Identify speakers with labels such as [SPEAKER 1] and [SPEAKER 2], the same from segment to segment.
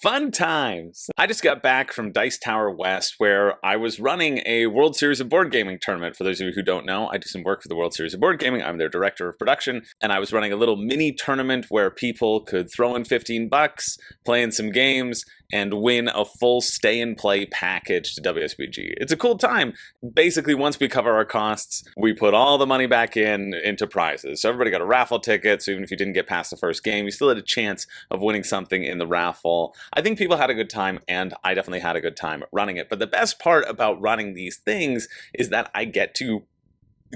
[SPEAKER 1] Fun times! I just got back from Dice Tower West, where I was running a World Series of Board Gaming tournament. For those of you who don't know, I do some work for the World Series of Board Gaming. I'm their director of production, and I was running a little mini tournament where people could throw in 15 bucks, play in some games, and win a full stay-and-play package to WSBG. It's a cool time. Basically, once we cover our costs, we put all the money back into prizes. So everybody got a raffle ticket, so even if you didn't get past the first game, you still had a chance of winning something in the raffle. I think people had a good time, and I definitely had a good time running it. But the best part about running these things is that I get to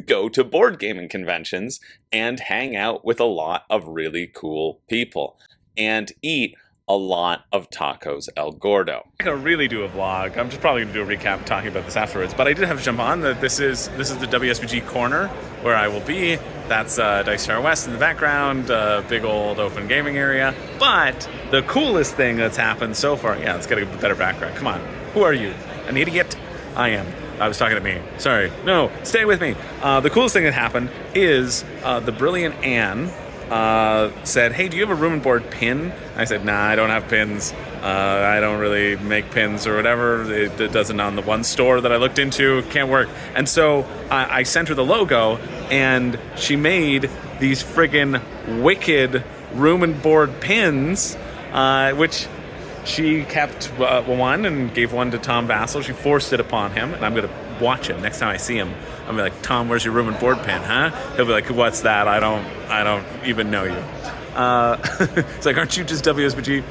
[SPEAKER 1] go to board gaming conventions and hang out with a lot of really cool people and eat a lot of tacos El Gordo.
[SPEAKER 2] I'm gonna really do a vlog. I'm just probably gonna do a recap talking about this afterwards. But I did have to jump on. This is the WSBG corner where I will be. That's Dice Tower West in the background, big old open gaming area. But the coolest thing that's happened so far, yeah, let's get a better background. Come on, who are you? An idiot? I am. I was talking to me. Sorry. No, stay with me. The coolest thing that happened is the brilliant Anne said, hey, do you have a room and board pin? I said, nah, I don't have pins. I don't really make pins or whatever. It doesn't on the one store that I looked into. Can't work. And so I sent her the logo, and she made these friggin' wicked room and board pins, which she kept one and gave one to Tom Vassell. She forced it upon him, and I'm going to watch him next time I see him. I'm like, Tom, where's your room and board pin, huh? He'll be like, what's that? I don't even know you. It's like, aren't you just WSBG?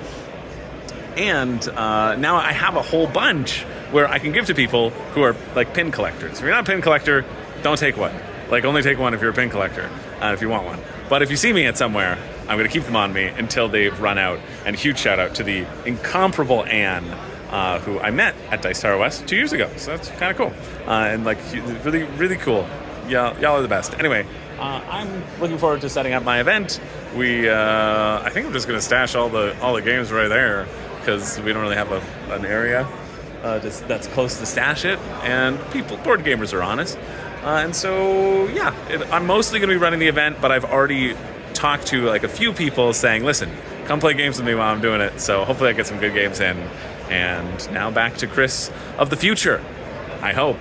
[SPEAKER 2] And now I have a whole bunch where I can give to people who are like pin collectors. If you're not a pin collector, don't take one. Like, only take one if you're a pin collector, if you want one. But if you see me at somewhere, I'm going to keep them on me until they've run out. And huge shout out to the incomparable Anne, who I met at Dice Tower West 2 years ago. So that's kind of cool. And like, really, really cool. Y'all are the best. Anyway, I'm looking forward to setting up my event. I think I'm just going to stash all the games right there, because we don't really have an area that's close to stash it. And board gamers are honest. And so, yeah, I'm mostly going to be running the event, but I've already talked to like a few people saying, listen, come play games with me while I'm doing it. So hopefully I get some good games in. And now back to Chris of the future, I hope.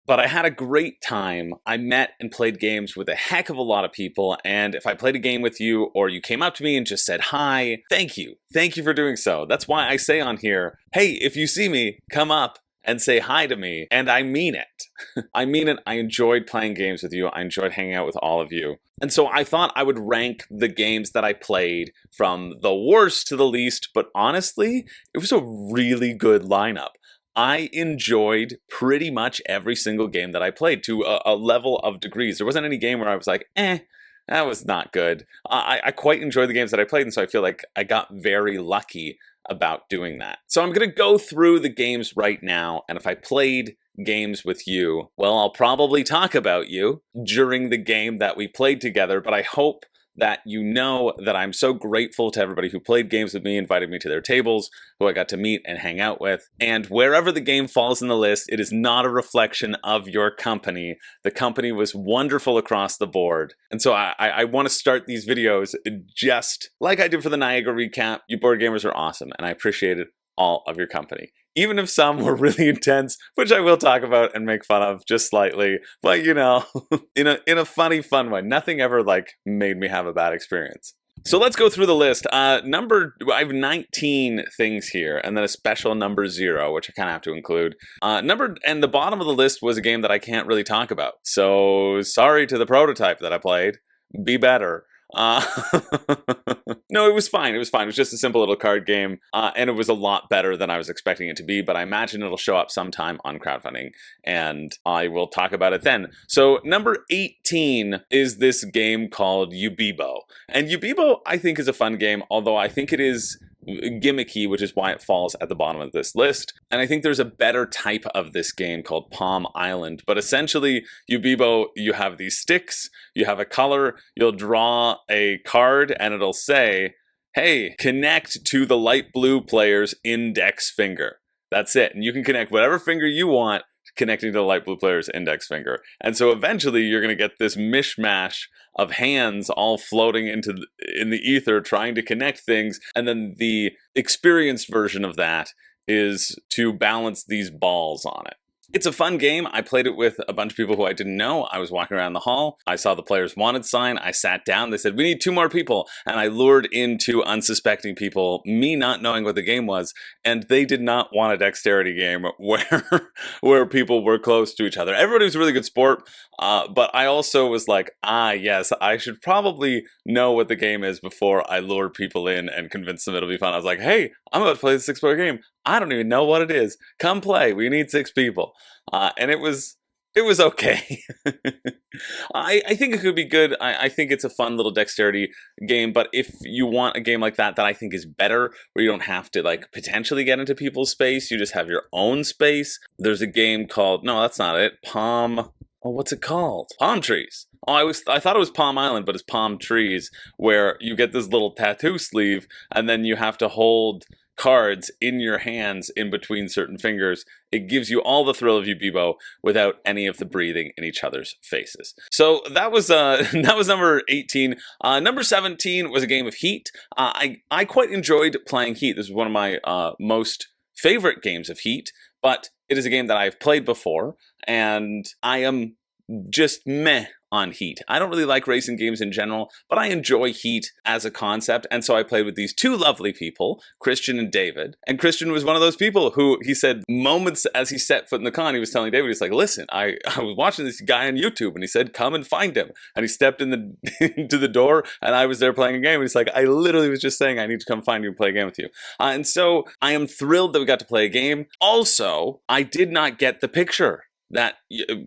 [SPEAKER 1] But I had a great time. I met and played games with a heck of a lot of people, and if I played a game with you or you came up to me and just said hi, thank you. Thank you for doing so. That's why I say on here, hey, if you see me, come up and say hi to me, and I mean it. I mean it. I enjoyed playing games with you. I enjoyed hanging out with all of you. And so I thought I would rank the games that I played from the worst to the least, but honestly, it was a really good lineup. I enjoyed pretty much every single game that I played to a level of degrees. There wasn't any game where I was like, that was not good. I quite enjoyed the games that I played, and so I feel like I got very lucky about doing that. So I'm going to go through the games right now, and if I played games with you, well, I'll probably talk about you during the game that we played together, but I hope that you know that I'm so grateful to everybody who played games with me, invited me to their tables, who I got to meet and hang out with. And wherever the game falls in the list, it is not a reflection of your company. The company was wonderful across the board. And so I want to start these videos just like I did for the Niagara recap. You board gamers are awesome, and I appreciated all of your company. Even if some were really intense, which I will talk about and make fun of just slightly, but you know, in a funny, fun way. Nothing ever like made me have a bad experience. So let's go through the list. I have 19 things here, and then a special number 0, which I kind of have to include. And the bottom of the list was a game that I can't really talk about. So sorry to the prototype that I played. Be better. No, it was fine. It was fine. It was just a simple little card game, and it was a lot better than I was expecting it to be, but I imagine it'll show up sometime on crowdfunding, and I will talk about it then. So number 18 is this game called Yubibo. And Yubibo, I think, is a fun game, although I think it is gimmicky, which is why it falls at the bottom of this list. And I think there's a better type of this game called Palm Island. But essentially, Yubibo, you have these sticks, you have a color, you'll draw a card, and it'll say, hey, connect to the light blue player's index finger. That's it. And you can connect whatever finger you want connecting to the light blue player's index finger. And so eventually you're going to get this mishmash of hands all floating in the ether trying to connect things. And then the experienced version of that is to balance these balls on it. It's a fun game. I played it with a bunch of people who I didn't know. I was walking around the hall. I saw the players wanted sign. I sat down. They said, we need 2 more people. And I lured into unsuspecting people, me not knowing what the game was. And they did not want a dexterity game where people were close to each other. Everybody was a really good sport. But I also was like, yes, I should probably know what the game is before I lure people in and convince them it'll be fun. I was like, hey, I'm about to play the 6-player game. I don't even know what it is. Come play. We need 6 people. And it was okay. I think it could be good. I think it's a fun little dexterity game, but if you want a game like that I think is better, where you don't have to like potentially get into people's space, you just have your own space. There's a game called, no, that's not it. What's it called? Palm Trees. I thought it was Palm Island, but it's Palm Trees, where you get this little tattoo sleeve, and then you have to hold cards in your hands in between certain fingers. It gives you all the thrill of Yubibo without any of the breathing in each other's faces. So that was number 18. Number 17 was a game of Heat. I quite enjoyed playing Heat. This was one of my most favorite games of Heat, but it is a game that I've played before, and I am just meh on Heat. I don't really like racing games in general, but I enjoy Heat as a concept, and so I played with these 2 lovely people, Christian and David. And Christian was one of those people who, he said, moments as he set foot in the con, he was telling David, he's like, listen, I was watching this guy on YouTube, and he said, come and find him. And he stepped in into the door, and I was there playing a game, and he's like, I literally was just saying, I need to come find you and play a game with you. And so I am thrilled that we got to play a game. Also, I did not get the picture that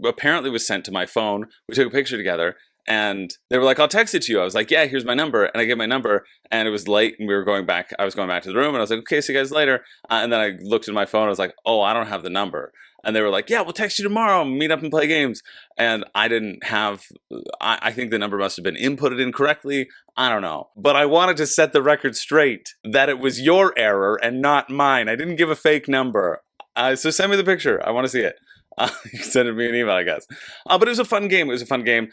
[SPEAKER 1] apparently was sent to my phone. We took a picture together, and they were like, I'll text it to you. I was like, yeah, here's my number. And I gave my number, and it was late, and I was going back to the room, and I was like, okay, see you guys later. And then I looked at my phone, I was like, oh, I don't have the number. And they were like, yeah, we'll text you tomorrow, meet up and play games. And I didn't have, I think the number must have been inputted incorrectly. I don't know. But I wanted to set the record straight that it was your error and not mine. I didn't give a fake number. So send me the picture. I want to see it. You can send me an email, I guess. But it was a fun game. It was a fun game.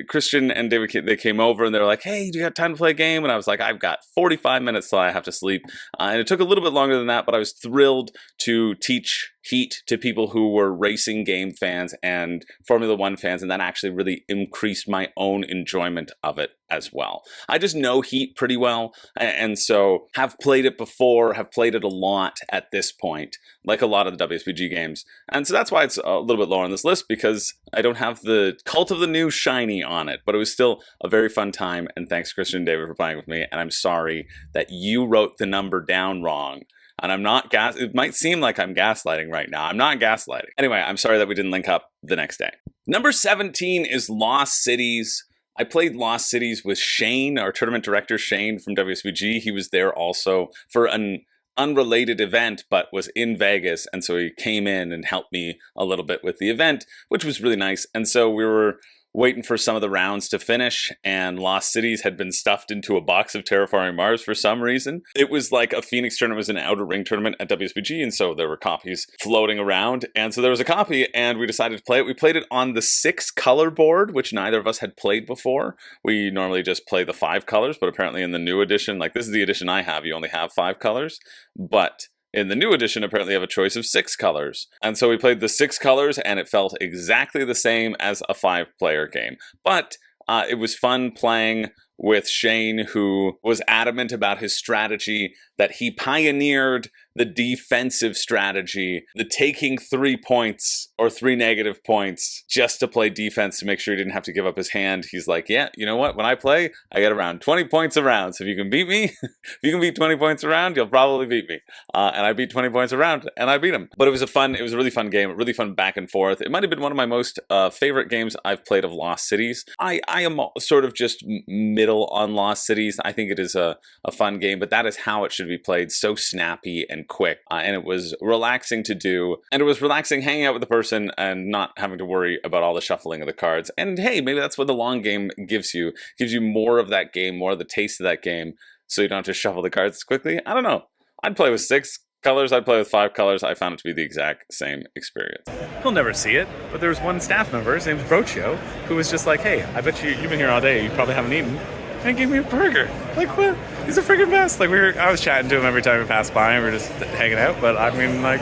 [SPEAKER 1] Christian and David, they came over and they were like, hey, do you have time to play a game? And I was like, I've got 45 minutes till I have to sleep. And it took a little bit longer than that, but I was thrilled to teach Heat to people who were racing game fans and Formula One fans, and that actually really increased my own enjoyment of it as well. I just know Heat pretty well, and so have played it before, have played it a lot at this point, like a lot of the WSBG games. And so that's why it's a little bit lower on this list, because I don't have the Cult of the New shiny on it, but it was still a very fun time, and thanks Christian and David for playing with me, and I'm sorry that you wrote the number down wrong. And I'm not it might seem like I'm gaslighting right now. I'm not gaslighting. Anyway, I'm sorry that we didn't link up the next day. Number 17 is Lost Cities. I played Lost Cities with Shane, our tournament director, Shane from WSBG. He was there also for an unrelated event, but was in Vegas. And so he came in and helped me a little bit with the event, which was really nice. And so we were waiting for some of the rounds to finish, and Lost Cities had been stuffed into a box of Terraforming Mars for some reason. It was like a Phoenix tournament, was an Outer Ring tournament at WSBG, and so there were copies floating around, and so there was a copy, and we decided to play it. We played it on the 6-color board, which neither of us had played before. We normally just play the 5 colors, but apparently in the new edition, like this is the edition I have, you only have 5 colors, but in the new edition, apparently you have a choice of 6 colors. And so we played the 6 colors, and it felt exactly the same as a 5-player game. But it was fun playing with Shane, who was adamant about his strategy, that he pioneered the defensive strategy, the taking 3 points or 3 negative points just to play defense to make sure he didn't have to give up his hand. He's like, yeah, you know what? When I play, I get around 20 points a round. So if you can beat me, if you can beat 20 points a round, you'll probably beat me. And I beat 20 points a round, and I beat him. But it was a really fun game, really fun back and forth. It might have been one of my most favorite games I've played of Lost Cities. I am sort of just middle on Lost Cities. I think it is a fun game, but that is how it should be played, so snappy and quick, and it was relaxing to do, and it was relaxing hanging out with the person and not having to worry about all the shuffling of the cards. And hey, maybe that's what the long game gives you more of that game, more of the taste of that game, so you don't have to shuffle the cards as quickly. I don't know. I'd play with 6 colors, I'd play with 5 colors. I found it to be the exact same experience.
[SPEAKER 2] He'll never see it, but there was one staff member, his name's Brochio, who was just like, hey, I bet you've been here all day, you probably haven't eaten. And he gave me a burger. Like, what? He's the freaking best. Like, I was chatting to him every time we passed by, and we were just hanging out. But I mean, like,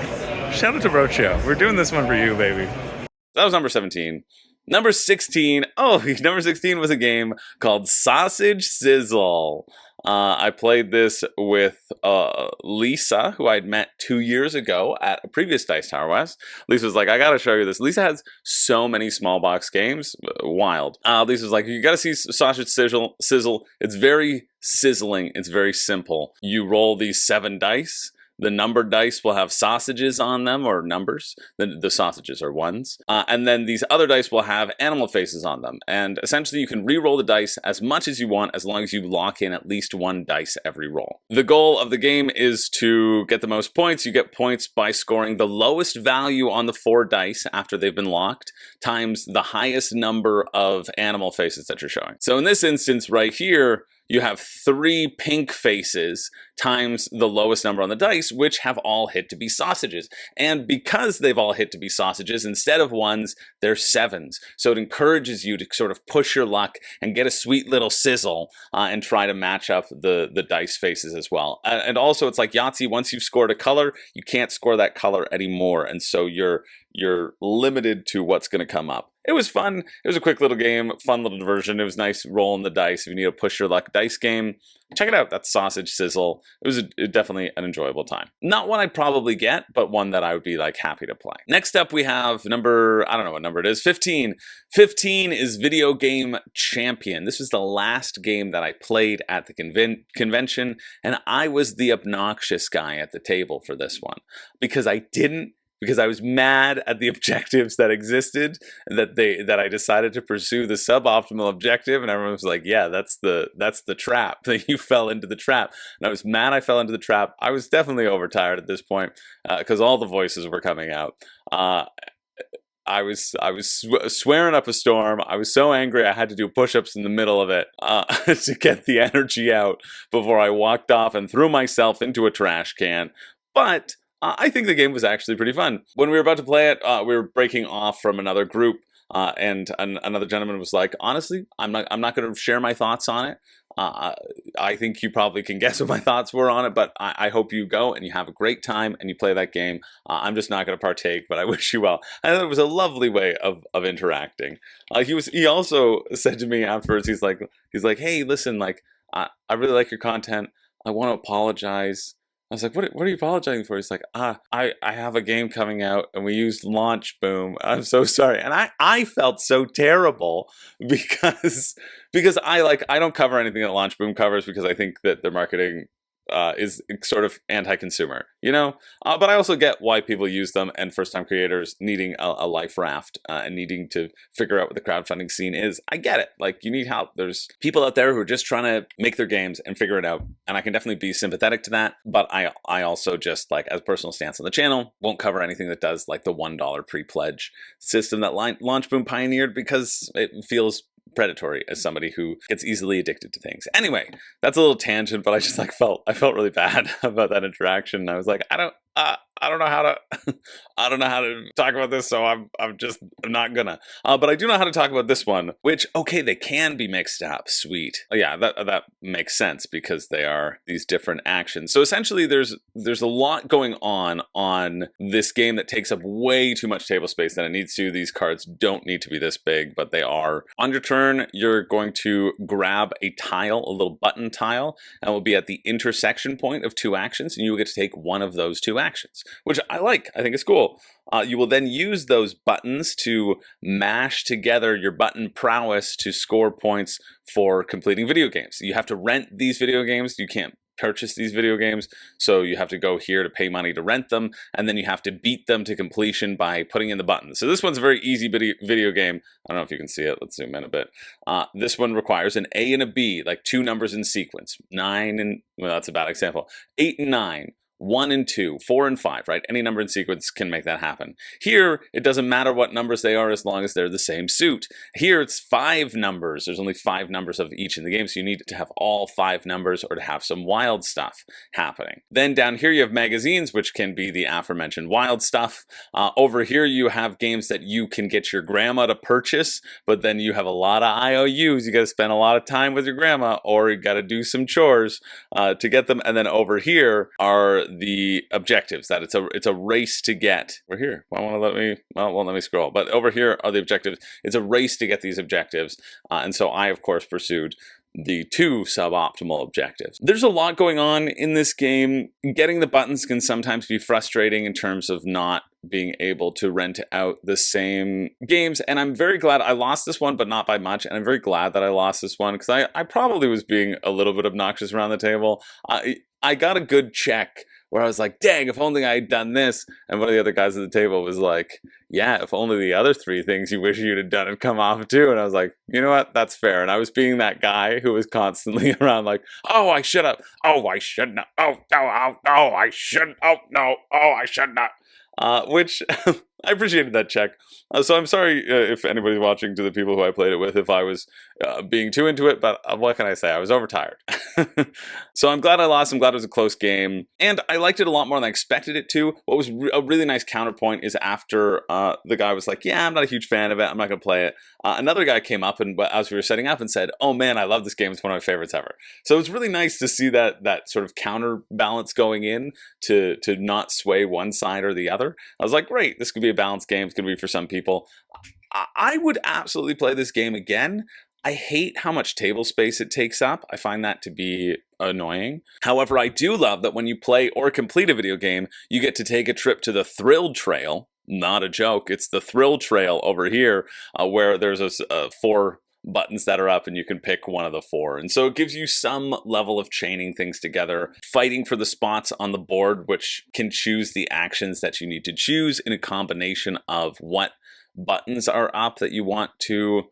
[SPEAKER 2] shout out to Brochio. We're doing this one for you, baby.
[SPEAKER 1] That was number 17. Number 16. Oh, number 16 was a game called Sausage Sizzle. I played this with Lisa, who I'd met 2 years ago at a previous Dice Tower West. Lisa was like, I gotta show you this. Lisa has so many small box games. Wild. Lisa was like, you gotta see Sausage Sizzle. It's very sizzling. It's very simple. You roll these 7 dice. The numbered dice will have sausages on them, or numbers. The sausages are ones. And then these other dice will have animal faces on them. And essentially you can re-roll the dice as much as you want, as long as you lock in at least 1 dice every roll. The goal of the game is to get the most points. You get points by scoring the lowest value on the 4 dice after they've been locked, times the highest number of animal faces that you're showing. So in this instance right here, you have 3 pink faces times the lowest number on the dice, which have all hit to be sausages. And because they've all hit to be sausages, instead of 1s, they're 7s. So it encourages you to sort of push your luck and get a sweet little sizzle and try to match up the dice faces as well. And also, it's like Yahtzee. Once you've scored a color, you can't score that color anymore. And so you're limited to what's going to come up. It was fun. It was a quick little game, fun little diversion. It was nice rolling the dice. If you need a push your luck dice game, check it out. That's Sausage Sizzle. It was definitely an enjoyable time. Not one I'd probably get, but one that I would be like happy to play. Next up, we have number, I don't know what number it is, 15. 15 is Video Game Champion. This was the last game that I played at the convention, and I was the obnoxious guy at the table for this one because I was mad at the objectives that existed, that I decided to pursue the suboptimal objective, and everyone was like, yeah, that's the trap. You fell into the trap. And I was mad I fell into the trap. I was definitely overtired at this point because all the voices were coming out. I was swearing up a storm. I was so angry I had to do push-ups in the middle of it to get the energy out before I walked off and threw myself into a trash can. But I think the game was actually pretty fun. When we were about to play it, we were breaking off from another group, and another gentleman was like, honestly, I'm not going to share my thoughts on it. I think you probably can guess what my thoughts were on it, but I hope you go and you have a great time and you play that game. I'm just not going to partake, but I wish you well. I thought it was a lovely way of interacting. He also said to me afterwards, he's like, hey, listen, like, I really like your content. I want to apologize. I was like, what are you apologizing for? He's like, I have a game coming out and we used Launch Boom. I'm so sorry. And I felt so terrible because I don't cover anything that Launch Boom covers because I think that their marketing is sort of anti-consumer, you know? But I also get why people use them, and first-time creators needing a life raft and needing to figure out what the crowdfunding scene is. I get it. Like, you need help. There's people out there who are just trying to make their games and figure it out, and I can definitely be sympathetic to that. But I also just, like, as a personal stance on the channel, won't cover anything that does, like, the $1 pre-pledge system that Launch Boom pioneered because it feels predatory as somebody who gets easily addicted to things. Anyway, that's a little tangent, but I just I felt really bad about that interaction. I was like, I don't know how to talk about this, so I'm not gonna. But I do know how to talk about this one, which, okay, they can be mixed up. Sweet. Yeah, that makes sense because they are these different actions. So essentially there's a lot going on this game that takes up way too much table space than it needs to. These cards don't need to be this big, but they are. On your turn, you're going to grab a tile, a little button tile, and it will be at the intersection point of 2 actions, and you will get to take one of those 2 actions, which I like. I think it's cool. You will then use those buttons to mash together your button prowess to score points for completing video games. You have to rent these video games. You can't purchase these video games, so you have to go here to pay money to rent them, and then you have to beat them to completion by putting in the buttons. So this one's a very easy video game. I don't know if you can see it. Let's zoom in a bit. This one requires an A and a B, like 2 numbers in sequence. 9 and, well, that's a bad example. 8 and 9. 1 and 2, 4 and 5, right? Any number in sequence can make that happen. Here, it doesn't matter what numbers they are as long as they're the same suit. Here, it's 5 numbers. There's only 5 numbers of each in the game, so you need to have all 5 numbers or to have some wild stuff happening. Then down here, you have magazines, which can be the aforementioned wild stuff. Over here, you have games that you can get your grandma to purchase, but then you have a lot of IOUs. You got to spend a lot of time with your grandma, or you got to do some chores to get them. And then over here are the objectives that it's a race to get. We're here. Won't let me scroll. But over here are the objectives. It's a race to get these objectives. And so I, of course, pursued the 2 suboptimal objectives. There's a lot going on in this game. Getting the buttons can sometimes be frustrating in terms of not being able to rent out the same games, and I'm very glad I lost this one, but not by much, and I'm very glad that I lost this one, because I probably was being a little bit obnoxious around the table. I got a good check where I was like, dang, if only I had done this, and one of the other guys at the table was like, yeah, if only the other 3 things you wish you'd have done had come off too. And I was like, you know what, that's fair. And I was being that guy who was constantly around like, oh, I should have, oh, I shouldn't have, oh, no, oh, I shouldn't, oh, no, oh, I should not. Which I appreciated that check. So I'm sorry if anybody's watching, to the people who I played it with, if I was being too into it, but what can I say? I was overtired. So I'm glad I lost. I'm glad it was a close game. And I liked it a lot more than I expected it to. What was a really nice counterpoint is after the guy was like, yeah, I'm not a huge fan of it, I'm not going to play it. Another guy came up and as we were setting up and said, oh man, I love this game. It's one of my favorites ever. So it was really nice to see that sort of counterbalance going in to not sway one side or the other. I was like, great, this could be a balanced game. It's going to be for some people. I would absolutely play this game again. I hate how much table space it takes up. I find that to be annoying. However, I do love that when you play or complete a video game, you get to take a trip to the Thrill Trail. Not a joke. It's the Thrill Trail over here, where there's 4 buttons that are up and you can pick one of the 4. And so it gives you some level of chaining things together, fighting for the spots on the board, which can choose the actions that you need to choose in a combination of what buttons are up that you want to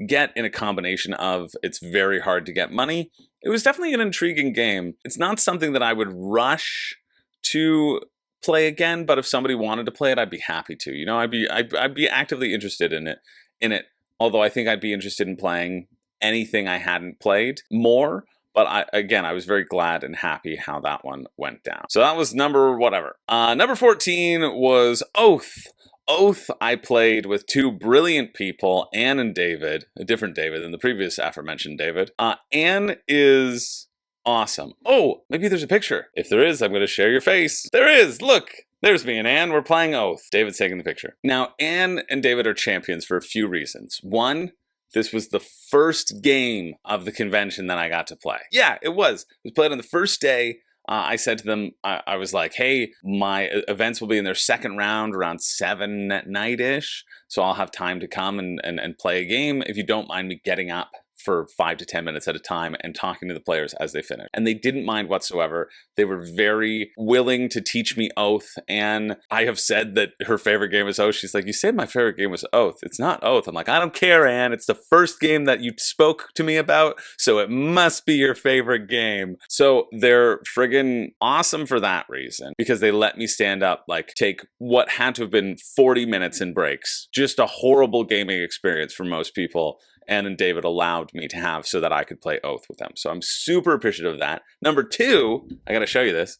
[SPEAKER 1] get, in a combination of it's very hard to get money. It was definitely an intriguing game. It's not something that I would rush to play again, but if somebody wanted to play it, I'd be happy to. You know, I'd be actively interested in it. Although I think I'd be interested in playing anything I hadn't played more. But I was very glad and happy how that one went down. So that was number 14 was Oath. Oath I played with 2 brilliant people, Anne and David, a different David than the previous aforementioned David. Anne is awesome. Oh, maybe there's a picture. If there is, I'm going to share your face. There is, look. There's me and Anne. We're playing Oath. David's taking the picture. Now, Anne and David are champions for a few reasons. One, this was the first game of the convention that I got to play. Yeah, it was. It was played on the first day. I said to them, I was like, hey, my events will be in their second round around 7 at night-ish, so I'll have time to come and play a game if you don't mind me getting up for 5 to 10 minutes at a time and talking to the players as they finish. And they didn't mind whatsoever. They were very willing to teach me Oath. And I have said that her favorite game is Oath. She's like, you said my favorite game was Oath. It's not Oath. I'm like, I don't care, Anne. It's the first game that you spoke to me about, so it must be your favorite game. So they're friggin' awesome for that reason, because they let me stand up, like take what had to have been 40 minutes in breaks. Just a horrible gaming experience for most people. Anne and David allowed me to have so that I could play Oath with them. So I'm super appreciative of that. Number 2, I gotta show you this.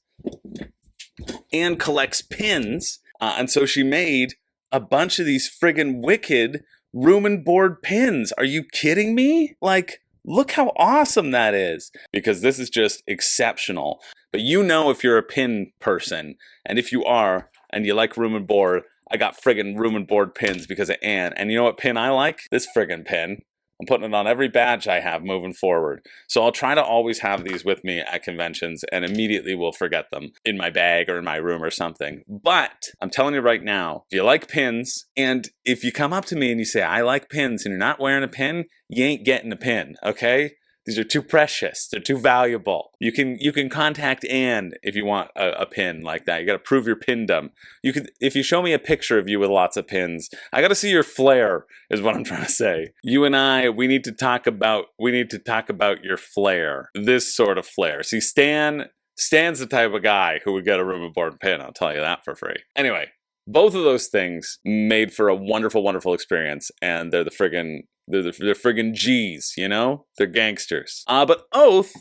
[SPEAKER 1] Anne collects pins, and so she made a bunch of these friggin' wicked room and board pins. Are you kidding me? Like, look how awesome that is. Because this is just exceptional. But you know if you're a pin person, and if you are, and you like room and board, I got friggin' room and board pins because of Anne. And you know what pin I like? This friggin' pin. I'm putting it on every badge I have moving forward. So I'll try to always have these with me at conventions and immediately will forget them in my bag or in my room or something. But I'm telling you right now, if you like pins, and if you come up to me and you say, I like pins, and you're not wearing a pin, you ain't getting a pin, okay? These are too precious. They're too valuable. You can contact Anne if you want a pin like that. You got to prove your pindom. If you show me a picture of you with lots of pins, I got to see your flair. Is what I'm trying to say. You and I, we need to talk about your flair. This sort of flair. See, Stan Stan's the type of guy who would get a room and board and pin, I'll tell you that for free. Anyway, both of those things made for a wonderful, wonderful experience, and they're the friggin' G's, you know? They're gangsters. But Oath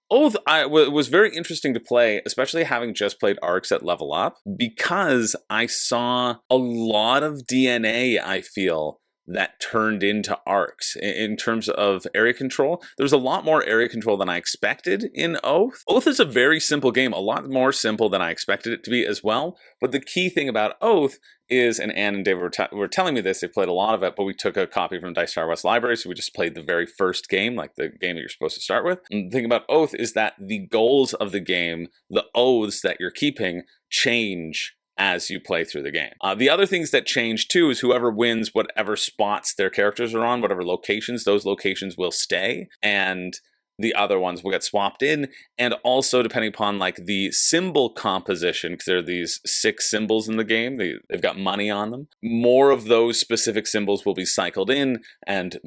[SPEAKER 1] was very interesting to play, especially having just played Arcs at level up, because I saw a lot of DNA, I feel, that turned into arcs in terms of area control. There was a lot more area control than I expected in Oath. Oath is a very simple game, a lot more simple than I expected it to be as well. But the key thing about Oath is, and Anne and David were telling me this, they played a lot of it, but we took a copy from Dice Tower West Library, so we just played the very first game, like the game that you're supposed to start with. And the thing about Oath is that the goals of the game, the oaths that you're keeping, change as you play through the game. The other things that change too is whoever wins whatever spots their characters are on, whatever locations, those locations will stay, and the other ones will get swapped in. And also, depending upon like the symbol composition, because there are these 6 symbols in the game, they've got money on them, more of those specific symbols will be cycled in, and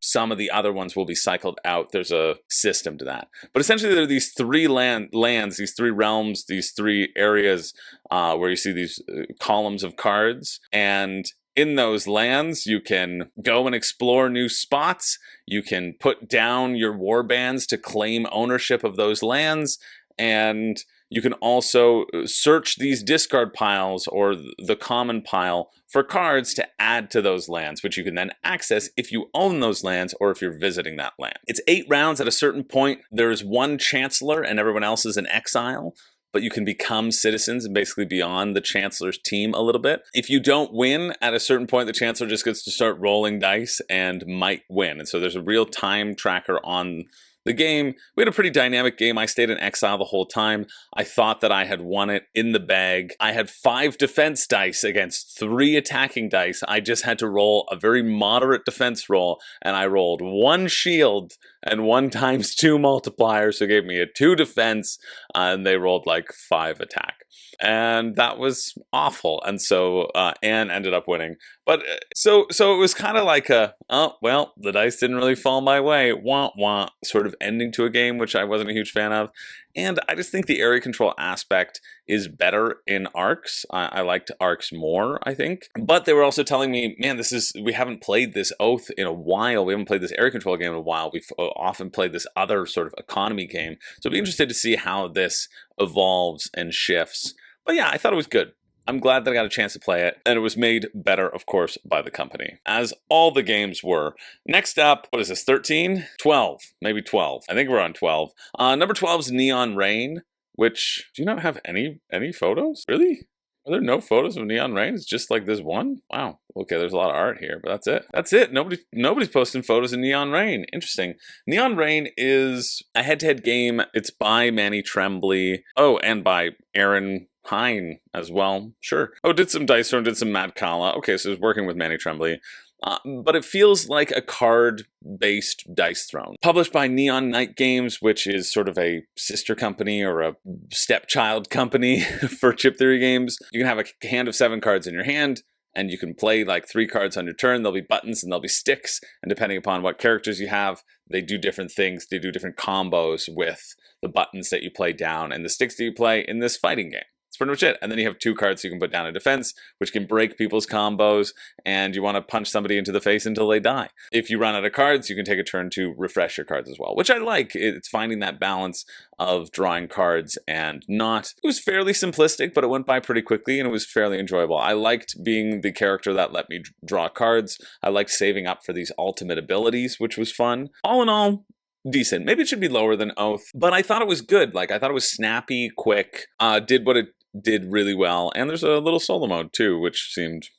[SPEAKER 1] some of the other ones will be cycled out. There's a system to that. But essentially, there are these 3 lands, these 3 realms, these 3 areas where you see these columns of cards, and in those lands, you can go and explore new spots. You can put down your war bands to claim ownership of those lands. And you can also search these discard piles or the common pile for cards to add to those lands, which you can then access if you own those lands or if you're visiting that land. It's 8 rounds. At a certain point, there's 1 chancellor and everyone else is in exile, but you can become citizens and basically be on the Chancellor's team a little bit. If you don't win, at a certain point, the Chancellor just gets to start rolling dice and might win. And so there's a real time tracker on the game. We had a pretty dynamic game. I stayed in exile the whole time. I thought that I had won it in the bag. I had 5 defense dice against 3 attacking dice. I just had to roll a very moderate defense roll, and I rolled 1 shield and 1 times 2 multiplier, so it gave me a 2 defense, and they rolled like 5 attack. And that was awful. And so Anne ended up winning. But so it was kind of like oh, well, the dice didn't really fall my way, wah, wah, sort of ending to a game, which I wasn't a huge fan of. And I just think the area control aspect is better in Arcs. I liked Arcs more, I think. But they were also telling me, man, we haven't played this Oath in a while. We haven't played this area control game in a while. We've often played this other sort of economy game. So I'd be interested to see how this evolves and shifts. But yeah, I thought it was good. I'm glad that I got a chance to play it, and it was made better, of course, by the company, as all the games were. Next up, what is this, 13? 12, maybe 12. I think we're on 12. Number 12 is Neon Rain, which, do you not have any photos? Really? Are there no photos of Neon Rain? It's just like this one? Wow. Okay, there's a lot of art here, but that's it. That's it. Nobody's posting photos of Neon Rain. Interesting. Neon Rain is a head-to-head game. It's by Manny Tremblay. Oh, and by Aaron Hine as well. Sure. Oh, did some Dice Throne, did some Mancala. Okay, so it's working with Manny Tremblay. But it feels like a card-based Dice Throne. Published by Neon Night Games, which is sort of a sister company or a stepchild company for chip theory games. You can have a hand of 7 cards in your hand, and you can play like 3 cards on your turn. There'll be buttons and there'll be sticks, and depending upon what characters you have, they do different things. They do different combos with the buttons that you play down and the sticks that you play in this fighting game. That's pretty much it. And then you have 2 cards you can put down in defense, which can break people's combos, and you want to punch somebody into the face until they die. If you run out of cards, you can take a turn to refresh your cards as well, which I like. It's finding that balance of drawing cards and not. It was fairly simplistic, but it went by pretty quickly, and it was fairly enjoyable. I liked being the character that let me draw cards. I liked saving up for these ultimate abilities, which was fun. All in all, decent. Maybe it should be lower than Oath, but I thought it was good. Like, I thought it was snappy, quick, did what it did really well, and there's a little solo mode too, which seemed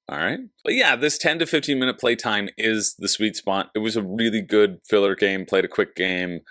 [SPEAKER 1] all right. But yeah, this 10 to 15 minute playtime is the sweet spot. It was a really good filler game, played a quick game,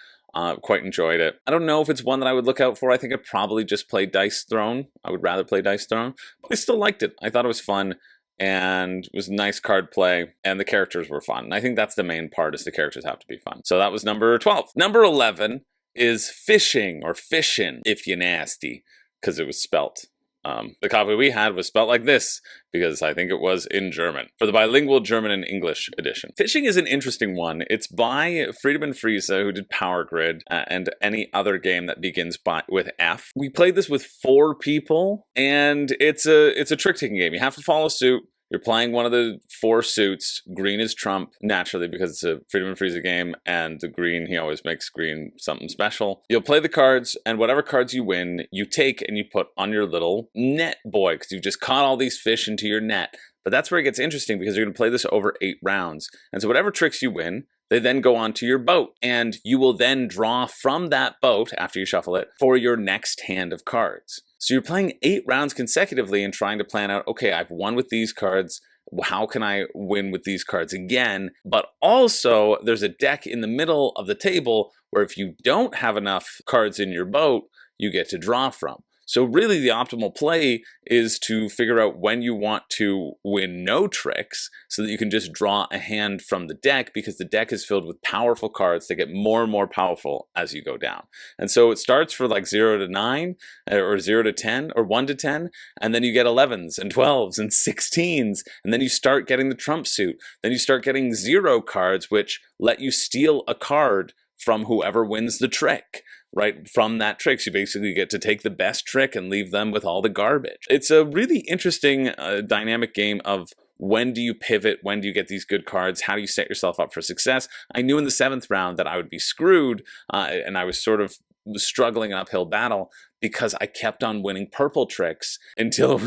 [SPEAKER 1] quite enjoyed it. I don't know if it's one that I would look out for. I think I'd probably just play Dice Throne. I would rather play Dice Throne, but I still liked it. I thought it was fun, and it was nice card play, and the characters were fun. And I think that's the main part, is the characters have to be fun. So that was number 12. Number 11 is Fishing, or Fischen, if you nasty, because it was spelt The copy we had was spelled like this because I think it was in German, for the bilingual German and English edition. Fishing is an interesting one. It's by Freedom and Frieza, who did Power Grid, and any other game that begins with F. We played this with 4 people, and it's a trick-taking game. You have to follow suit. You're playing one of the 4 suits. Green is Trump, naturally, because it's a Freedom and Frieza game, and the green, he always makes green something special. You'll play the cards, and whatever cards you win, you take and you put on your little net boy, because you've just caught all these fish into your net. But that's where it gets interesting, because you're going to play this over 8 rounds. And so whatever tricks you win, they then go onto your boat, and you will then draw from that boat, after you shuffle it, for your next hand of cards. So you're playing 8 rounds consecutively and trying to plan out, okay, I've won with these cards. How can I win with these cards again? But also, there's a deck in the middle of the table where if you don't have enough cards in your boat, you get to draw from. So really the optimal play is to figure out when you want to win no tricks so that you can just draw a hand from the deck, because the deck is filled with powerful cards that get more and more powerful as you go down. And so it starts for like 0 to 9 or 0 to 10 or 1 to 10, and then you get 11s and 12s and 16s, and then you start getting the Trump suit. Then you start getting 0 cards, which let you steal a card from whoever wins the trick. Right from that trick, so you basically get to take the best trick and leave them with all the garbage. It's a really interesting dynamic game of when do you pivot, when do you get these good cards, how do you set yourself up for success. I knew in the 7th round that I would be screwed, and I was sort of struggling an uphill battle because I kept on winning purple tricks until it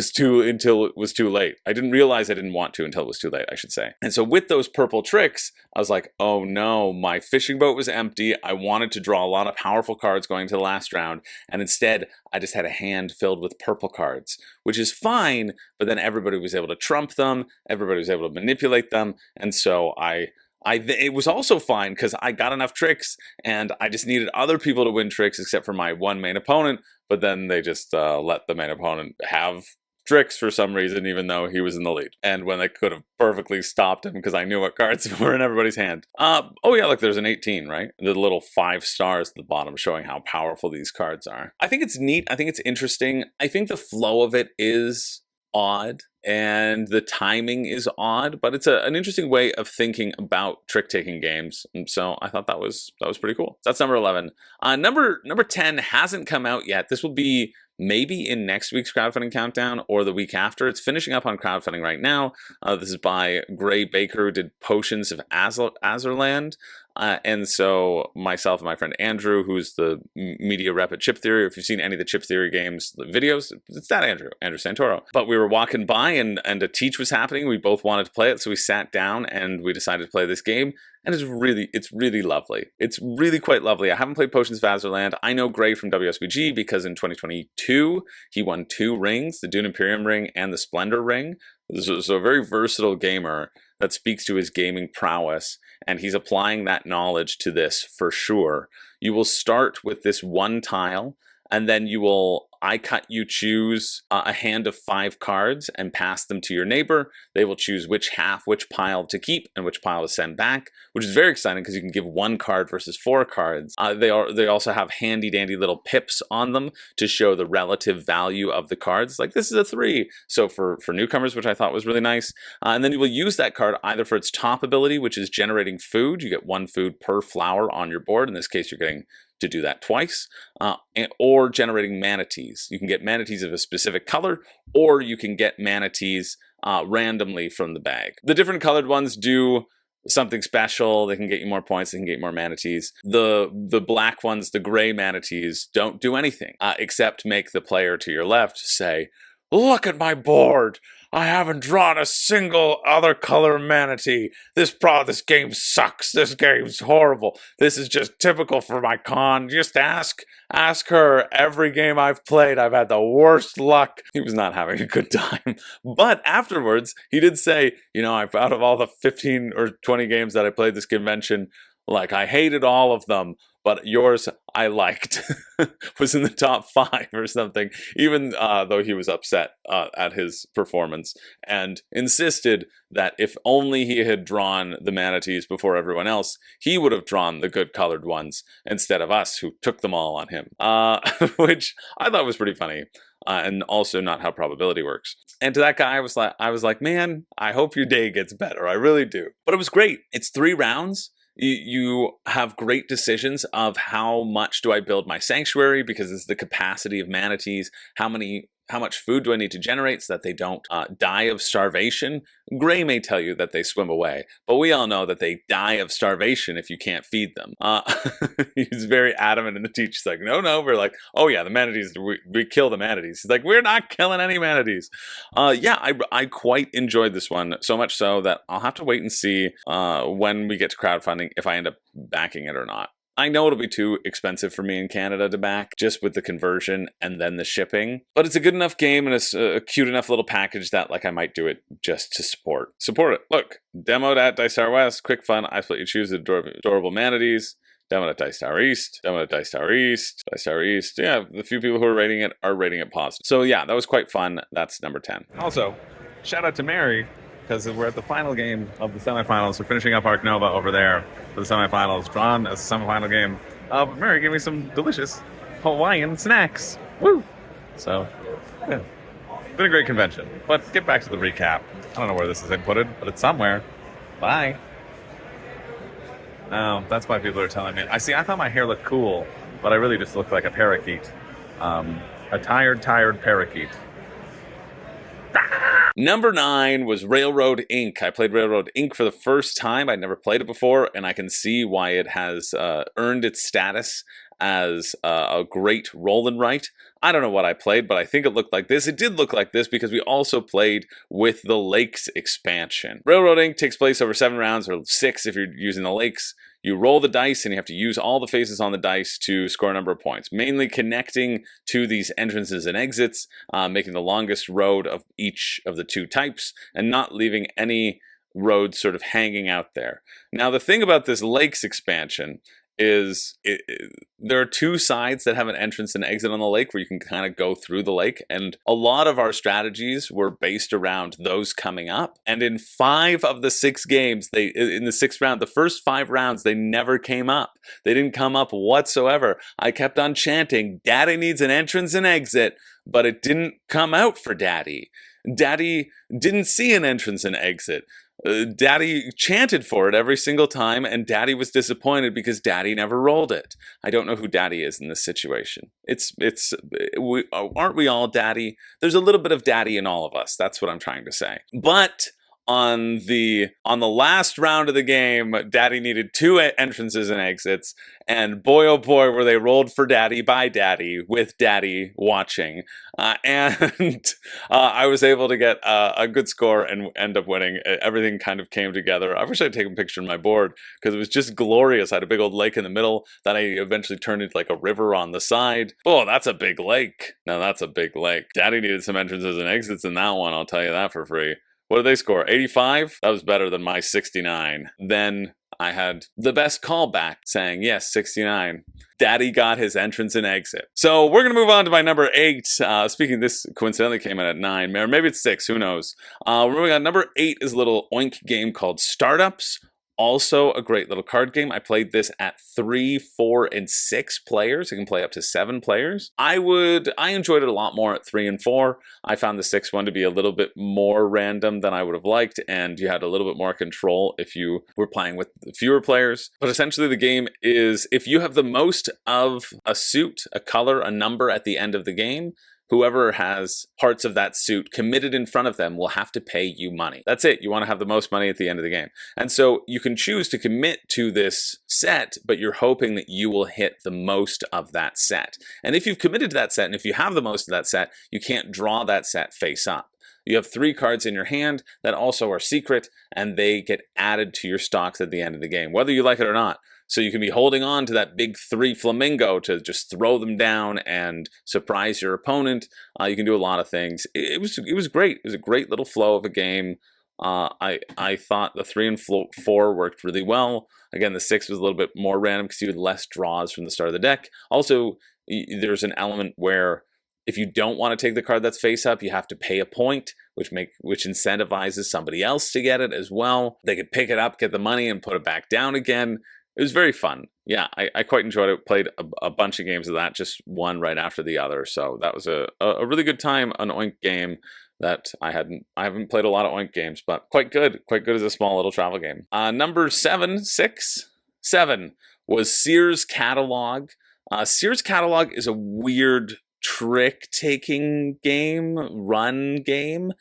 [SPEAKER 1] was too late. I didn't realize I didn't want to until it was too late, I should say. And so with those purple tricks, I was like, oh no, my fishing boat was empty. I wanted to draw a lot of powerful cards going to the last round, and instead I just had a hand filled with purple cards, which is fine, but then everybody was able to trump them, everybody was able to manipulate them, and so it was also fine because I got enough tricks and I just needed other people to win tricks except for my one main opponent, but then they just let the main opponent have tricks for some reason, even though he was in the lead. And when they could have perfectly stopped him because I knew what cards were in everybody's hand. Oh yeah, look, there's an 18, right? The little 5 stars at the bottom showing how powerful these cards are. I think it's neat. I think it's interesting. I think the flow of it is odd and the timing is odd, but it's an interesting way of thinking about trick-taking games, and so I thought that was pretty cool. So that's number 11. Number 10 hasn't come out yet. This will be maybe in next week's crowdfunding countdown or the week after. It's finishing up on crowdfunding right now. This is by Gray Baker, who did Potions of Azurland. And so myself and my friend Andrew, who's the media rep at Chip Theory, if you've seen any of the Chip Theory games, the videos, it's that Andrew Santoro. But we were walking by and a teach was happening. We both wanted to play it, so we sat down and we decided to play this game. And it's really lovely. It's really quite lovely. I haven't played Potions of Azurland. I know Gray from WSBG because in 2022, he won 2 rings, the Dune Imperium ring and the Splendor ring. So a very versatile gamer that speaks to his gaming prowess, and he's applying that knowledge to this for sure. You will start with this 1 tile, and then you choose a hand of 5 cards and pass them to your neighbor. They will choose which pile to keep and which pile to send back, which is very exciting because you can give 1 card versus 4 cards. They also have handy dandy little pips on them to show the relative value of the cards. Like, this is a 3. So for newcomers, which I thought was really nice. And then you will use that card either for its top ability, which is generating food. You get 1 food per flower on your board. In this case, you're getting to do that twice, or generating manatees. You can get manatees of a specific color, or you can get manatees randomly from the bag. The different colored ones do something special. They can get you more points, they can get you more manatees. The black ones, the gray manatees, don't do anything except make the player to your left say, "Look at my board! I haven't drawn a single other color manatee. This game sucks. This game's horrible. This is just typical for my con. Just ask her. Every game I've played, I've had the worst luck." He was not having a good time. But afterwards, he did say, out of all the 15 or 20 games that I played this convention, like, I hated all of them, but yours I liked. Was in the top 5 or something, even though he was upset at his performance and insisted that if only he had drawn the manatees before everyone else, he would have drawn the good colored ones instead of us who took them all on him, which I thought was pretty funny. And also not how probability works. And to that guy, I was like, man, I hope your day gets better. I really do. But it was great. It's 3 rounds. You have great decisions of how much do I build my sanctuary, because it's the capacity of manatees. How much food do I need to generate so that they don't die of starvation? Gray may tell you that they swim away, but we all know that they die of starvation if you can't feed them. He's very adamant in the teach. He's like, no. We're like, oh yeah, the manatees, we kill the manatees. He's like, we're not killing any manatees. Yeah, I quite enjoyed this one, so much so that I'll have to wait and see when we get to crowdfunding if I end up backing it or not. I know it'll be too expensive for me in Canada to back, just with the conversion and then the shipping. But it's a good enough game and it's a cute enough little package that I might do it just to support it. Look, demoed at Dice Tower West, quick fun. I split you choose the adorable manatees. Demoed at Dice Tower East. Demoed at Dice Tower East. Dice Tower East. Yeah, the few people who are rating it positive. So yeah, that was quite fun. That's number 10.
[SPEAKER 2] Also, shout out to Mary, because we're at the final game of the semifinals. We're finishing up Arc Nova over there for the semifinals, drawn as a semifinal game. Mary gave me some delicious Hawaiian snacks. Woo! So, yeah. Been a great convention. But get back to the recap. I don't know where this is inputted, but it's somewhere. Bye. That's why people are telling me. I thought my hair looked cool, but I really just looked like a parakeet. A tired parakeet.
[SPEAKER 1] Number 9 was Railroad Inc. I played Railroad Inc. for the first time. I'd never played it before, and I can see why it has earned its status as a great roll and write. I don't know what I played, but I think it looked like this. It did look like this because we also played with the Lakes expansion. Railroad Inc. takes place over 7 rounds, or 6 if you're using the Lakes. You roll the dice and you have to use all the faces on the dice to score a number of points, mainly connecting to these entrances and exits, making the longest road of each of the 2 types and not leaving any roads sort of hanging out there. Now, the thing about this Lakes expansion is there are 2 sides that have an entrance and exit on the lake where you can kind of go through the lake, and a lot of our strategies were based around those coming up. And in 5 of the 6 games, in the 6th round, the first 5 rounds, they never came up. They didn't come up whatsoever. I kept on chanting, Daddy needs an entrance and exit, but it didn't come out for Daddy. Daddy didn't see an entrance and exit. Daddy chanted for it every single time, and Daddy was disappointed because Daddy never rolled it. I don't know who Daddy is in this situation. Aren't we all Daddy? There's a little bit of Daddy in all of us. That's what I'm trying to say. But on the last round of the game, Daddy needed 2 entrances and exits, and boy oh boy were they rolled for Daddy by Daddy with Daddy watching, and I was able to get a good score and end up winning. Everything kind of came together. I wish I'd taken a picture on my board because it was just glorious. I had a big old lake in the middle that I eventually turned into like a river on the side. Oh, that's a big lake. Now that's a big lake. Daddy needed some entrances and exits in that one, I'll tell you that for free. What did they score? 85? That was better than my 69. Then I had the best callback saying, yes, 69. Daddy got his entrance and exit. So we're going to move on to my number 8. Speaking, this coincidentally came in at 9. Or maybe it's 6. Who knows? We're moving on. Number 8 is a little oink game called Startups. Also a great little card game. I played this at 3, 4, and 6 players. It can play up to 7 players. I enjoyed it a lot more at 3 and 4. I found the 6 one to be a little bit more random than I would have liked, and you had a little bit more control if you were playing with fewer players. But essentially the game is, if you have the most of a suit, a color, a number at the end of the game, whoever has parts of that suit committed in front of them will have to pay you money. That's it. You want to have the most money at the end of the game. And so you can choose to commit to this set, but you're hoping that you will hit the most of that set. And if you've committed to that set, and if you have the most of that set, you can't draw that set face up. You have 3 cards in your hand that also are secret, and they get added to your stocks at the end of the game, whether you like it or not. So you can be holding on to that big 3 flamingo to just throw them down and surprise your opponent. You can do a lot of things. It was great. It was a great little flow of a game. I thought the 3 and 4 worked really well. Again, the 6 was a little bit more random because you had less draws from the start of the deck. Also, there's an element where if you don't want to take the card that's face up, you have to pay a point, which incentivizes somebody else to get it as well. They could pick it up, get the money, and put it back down again. It was very fun. Yeah, I quite enjoyed it. Played a bunch of games of that, just one right after the other. So that was a really good time, an Oink game that I haven't played a lot of Oink games, but quite good as a small little travel game. Number 7 was Seers Catalog. Seers Catalog is a weird trick-taking game, run game.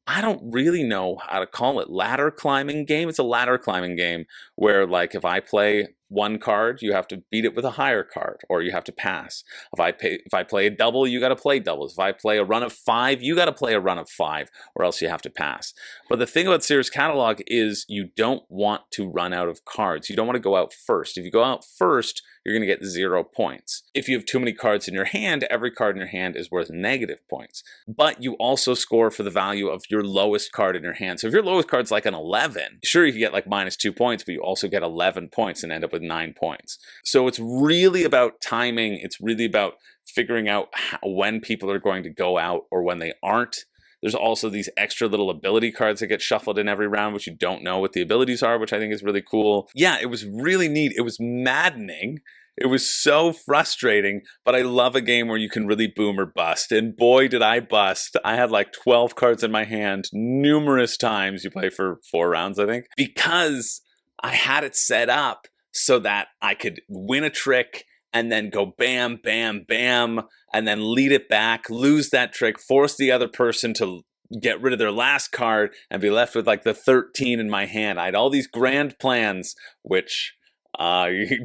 [SPEAKER 1] I don't really know how to call it. Ladder climbing game. It's a ladder climbing game where, like, if I play one card, you have to beat it with a higher card, or you have to pass. If I play a double, you got to play doubles. If I play a run of 5, you got to play a run of 5, or else you have to pass. But the thing about Seers Catalog is you don't want to run out of cards. You don't want to go out first. If you go out first, you're going to get 0 points. If you have too many cards in your hand, every card in your hand is worth negative points. But you also score for the value of your lowest card in your hand. So if your lowest card's like an 11, sure, you can get like -2 points, but you also get 11 points and end up with 9 points. So it's really about timing. It's really about figuring out when people are going to go out or when they aren't. There's also these extra little ability cards that get shuffled in every round, which you don't know what the abilities are, which I think is really cool. Yeah, it was really neat. It was maddening. It was so frustrating, but I love a game where you can really boom or bust. And boy, did I bust. I had like 12 cards in my hand numerous times. You play for 4 rounds, I think, because I had it set up so that I could win a trick and then go bam, bam, bam, and then lead it back, lose that trick, force the other person to get rid of their last card and be left with like the 13 in my hand. I had all these grand plans, which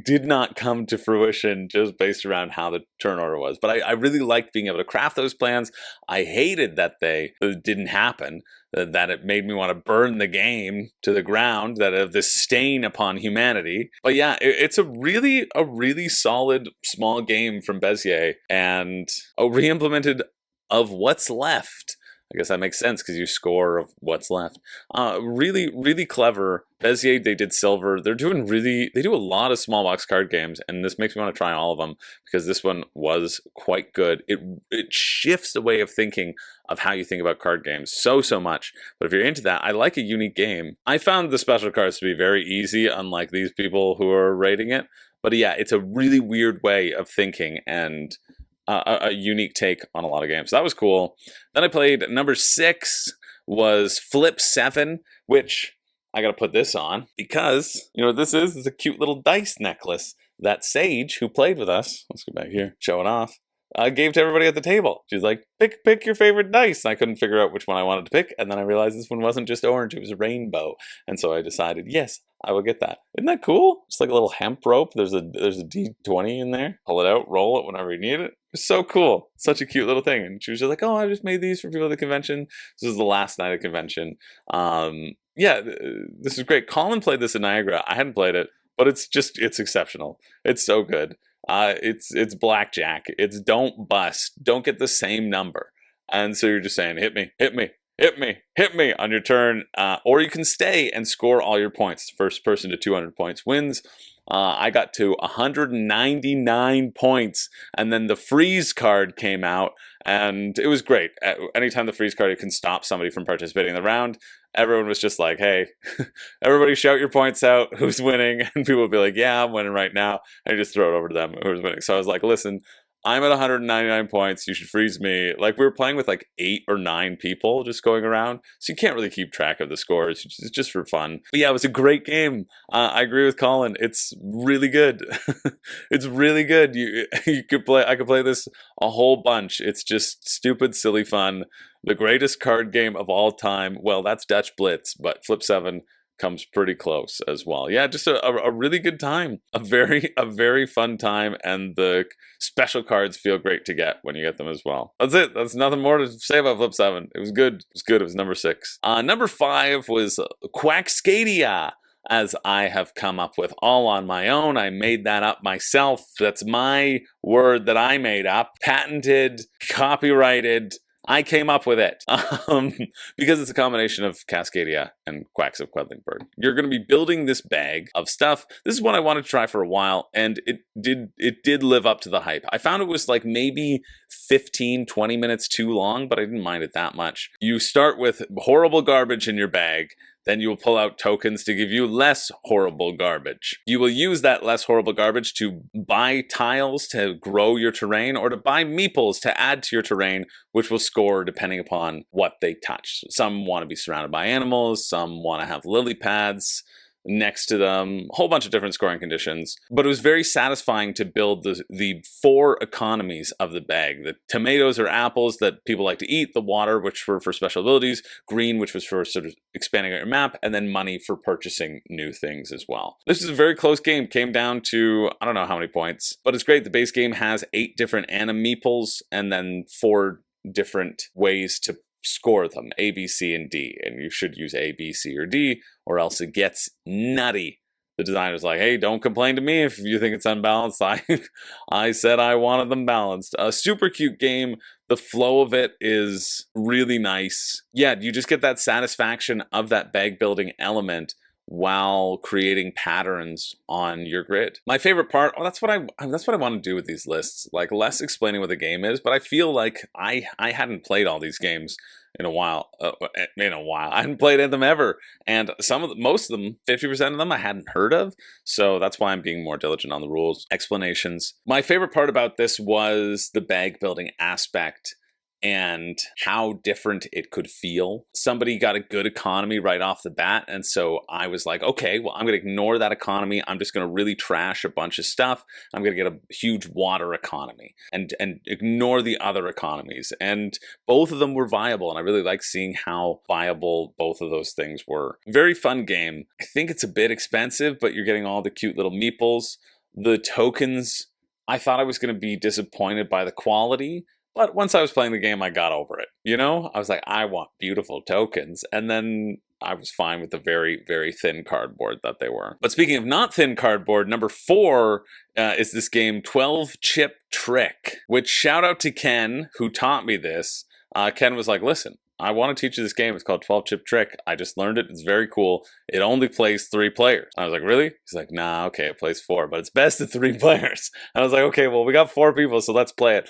[SPEAKER 1] did not come to fruition just based around how the turn order was. But I really liked being able to craft those plans. I hated that they didn't happen, that it made me want to burn the game to the ground, that of this stain upon humanity. But yeah, it's a really solid small game from Bezier, and re-implemented of what's left. I guess that makes sense because you score of what's left. Really clever. Bezier, they did silver. They do a lot of small box card games, and this makes me want to try all of them because this one was quite good. It shifts the way of thinking of how you think about card games so much. But if you're into that, I like a unique game. I found the special cards to be very easy, unlike these people who are rating it. But yeah, it's a really weird way of thinking, and a unique take on a lot of games. So that was cool. Then I played number 6 was Flip 7, which I got to put this on because, you know what this is? It's a cute little dice necklace that Sage, who played with us, let's go back here, show it off, gave to everybody at the table. She's like, pick your favorite dice. And I couldn't figure out which one I wanted to pick. And then I realized this one wasn't just orange, it was a rainbow. And so I decided, yes, I will get that. Isn't that cool? Just like a little hemp rope. There's a D20 in there. Pull it out, roll it whenever you need it. It's so cool. Such a cute little thing. And she was just like, oh, I just made these for people at the convention. This was the last night of convention. Yeah, this is great. Colin played this in Niagara. I hadn't played it, but it's exceptional. It's so good. It's blackjack. It's don't bust. Don't get the same number. And so you're just saying, hit me, hit me, hit me, hit me on your turn. Or you can stay and score all your points. First person to 200 points wins. I got to 199 points, and then the freeze card came out, and it was great. Anytime the freeze card, it can stop somebody from participating in the round. Everyone was just like, hey, everybody shout your points out, who's winning? And people would be like, yeah, I'm winning right now. And you just throw it over to them, who's winning. So I was like, listen, I'm at 199 points. You should freeze me. Like, we were playing with like 8 or 9 people just going around. So you can't really keep track of the scores. It's just for fun. But yeah, it was a great game. I agree with Colin. It's really good. It's really good. You could play. I could play this a whole bunch. It's just stupid, silly fun. The greatest card game of all time. Well, that's Dutch Blitz, but Flip 7 comes pretty close as well. Yeah, just a really good time. A very fun time, and the special cards feel great to get when you get them as well. That's it. That's nothing more to say about Flip 7. It was good. It was good. It was number 6. Number 5 was Quackscadia, as I have come up with all on my own. I made that up myself. That's my word that I made up. Patented, copyrighted, I came up with it because it's a combination of Cascadia and Quacks of Quedlingburg. You're going to be building this bag of stuff. This is one I wanted to try for a while, and it did live up to the hype. I found it was like maybe 15, 20 minutes too long, but I didn't mind it that much. You start with horrible garbage in your bag. Then you will pull out tokens to give you less horrible garbage. You will use that less horrible garbage to buy tiles to grow your terrain, or to buy meeples to add to your terrain, which will score depending upon what they touch. Some want to be surrounded by animals, some want to have lily pads next to them, a whole bunch of different scoring conditions. But it was very satisfying to build the 4 economies of the bag. The tomatoes or apples that people like to eat, the water, which were for special abilities, green, which was for sort of expanding out your map, and then money for purchasing new things as well. This is a very close game. Came down to, I don't know how many points, but it's great. The base game has 8 different meeples, and then 4 different ways to score them, A, B, C, and D, and you should use A, B, C, or D, or else it gets nutty. The designer's like, hey, don't complain to me if you think it's unbalanced. I said I wanted them balanced. A super cute game. The flow of it is really nice. Yeah, you just get that satisfaction of that bag building element while creating patterns on your grid. My favorite part, that's what I want to do with these lists, like less explaining what the game is, but I feel like I hadn't played all these games in a while. I hadn't played them ever, and most of them, 50% of them, I hadn't heard of. So that's why I'm being more diligent on the rules explanations. My favorite part about this was the bag building aspect and how different it could feel. Somebody got a good economy right off the bat, and so I was like, okay, well, I'm going to ignore that economy. I'm just going to really trash a bunch of stuff. I'm going to get a huge water economy and ignore the other economies. And both of them were viable, and I really like seeing how viable both of those things were. Very fun game. I think it's a bit expensive, but you're getting all the cute little meeples. The tokens, I thought I was going to be disappointed by the quality, but once I was playing the game, I got over it. You know, I was like, I want beautiful tokens. And then I was fine with the very, very thin cardboard that they were. But speaking of not thin cardboard, number 4 is this game 12 Chip Trick, which shout out to Ken, who taught me this. Ken was like, listen, I want to teach you this game. It's called 12 Chip Trick. I just learned it. It's very cool. It only plays 3 players. I was like, really? He's like, nah, okay, it plays 4, but it's best at 3 players. I was like, okay, well, we got 4 people, so let's play it.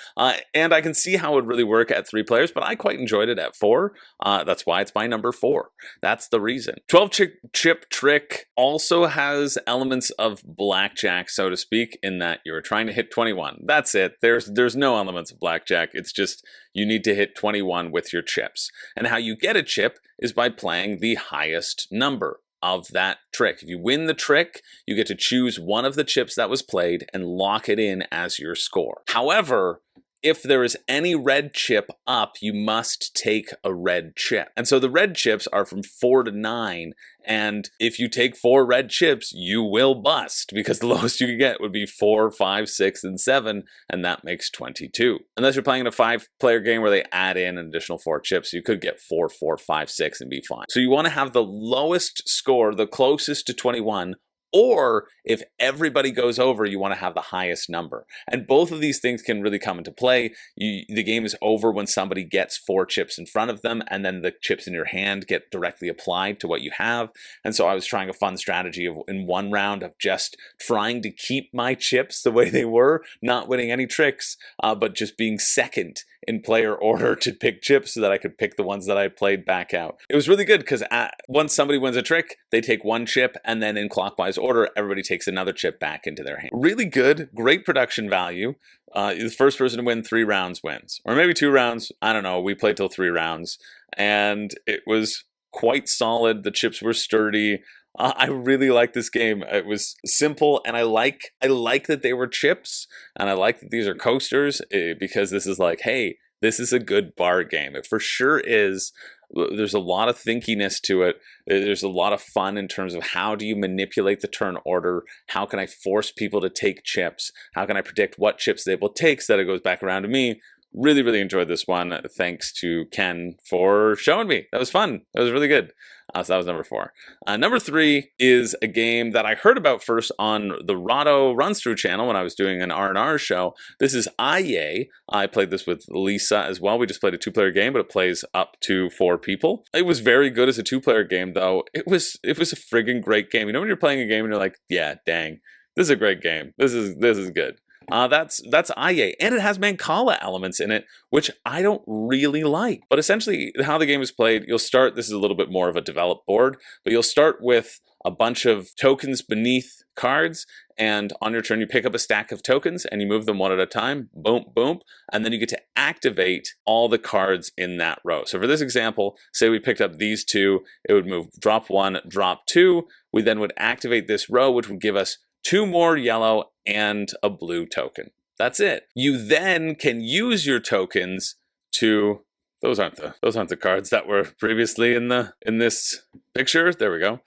[SPEAKER 1] And I can see how it would really work at 3 players, but I quite enjoyed it at 4. That's why it's my number 4. That's the reason. 12 Chip Trick also has elements of blackjack, so to speak, in that you're trying to hit 21. That's it. There's no elements of blackjack. It's just you need to hit 21 with your chips. And how you get a chip is by playing the highest number of that trick. If you win the trick, you get to choose one of the chips that was played and lock it in as your score. However, if there is any red chip up, you must take a red chip. And so the red chips are from 4 to 9. And if you take 4 red chips, you will bust, because the lowest you can get would be 4, 5, 6, and 7, and that makes 22. Unless you're playing in a 5-player game where they add in an additional 4 chips, you could get 4, 4, 5, 6 and be fine. So you want to have the lowest score, the closest to 21, or if everybody goes over, you want to have the highest number. And both of these things can really come into play. The game is over when somebody gets 4 chips in front of them, and then the chips in your hand get directly applied to what you have. And so I was trying a fun strategy in one round of just trying to keep my chips the way they were, not winning any tricks, but just being second in player order to pick chips so that I could pick the ones that I played back out. It was really good because once somebody wins a trick, they take 1 chip, and then in clockwise order, everybody takes another chip back into their hand. Really good, great production value. The first person to win 3 rounds wins. Or maybe 2 rounds, I don't know, we played till 3 rounds. And it was quite solid, the chips were sturdy. I really like this game. It was simple, and I like that they were chips, and I like that these are coasters, because this is like, hey, this is a good bar game. It for sure is. There's a lot of thinkiness to it. There's a lot of fun in terms of how do you manipulate the turn order? How can I force people to take chips? How can I predict what chips they will take so that it goes back around to me? Really, really enjoyed this one. Thanks to Ken for showing me. That was fun. That was really good. So that was number 4. Number 3 is a game that I heard about first on the Rahdo Runs Through channel when I was doing an R&R show. This is IA. I played this with Lisa as well. We just played a 2-player game, but it plays up to 4 people. It was very good as a 2-player game, though. It was a friggin' great game. You know when you're playing a game and you're like, yeah, dang, this is a great game. This is good. That's IA, and it has Mancala elements in it, which I don't really like. But essentially, how the game is played, you'll start, this is a little bit more of a developed board, but you'll start with a bunch of tokens beneath cards, and on your turn you pick up a stack of tokens and you move them one at a time, boom, boom, and then you get to activate all the cards in that row. So for this example, say we picked up these 2, it would move drop 1, drop 2, we then would activate this row, which would give us 2 more yellow and a blue token. That's it. You then can use your tokens to, those aren't the cards that were previously in this picture. There we go.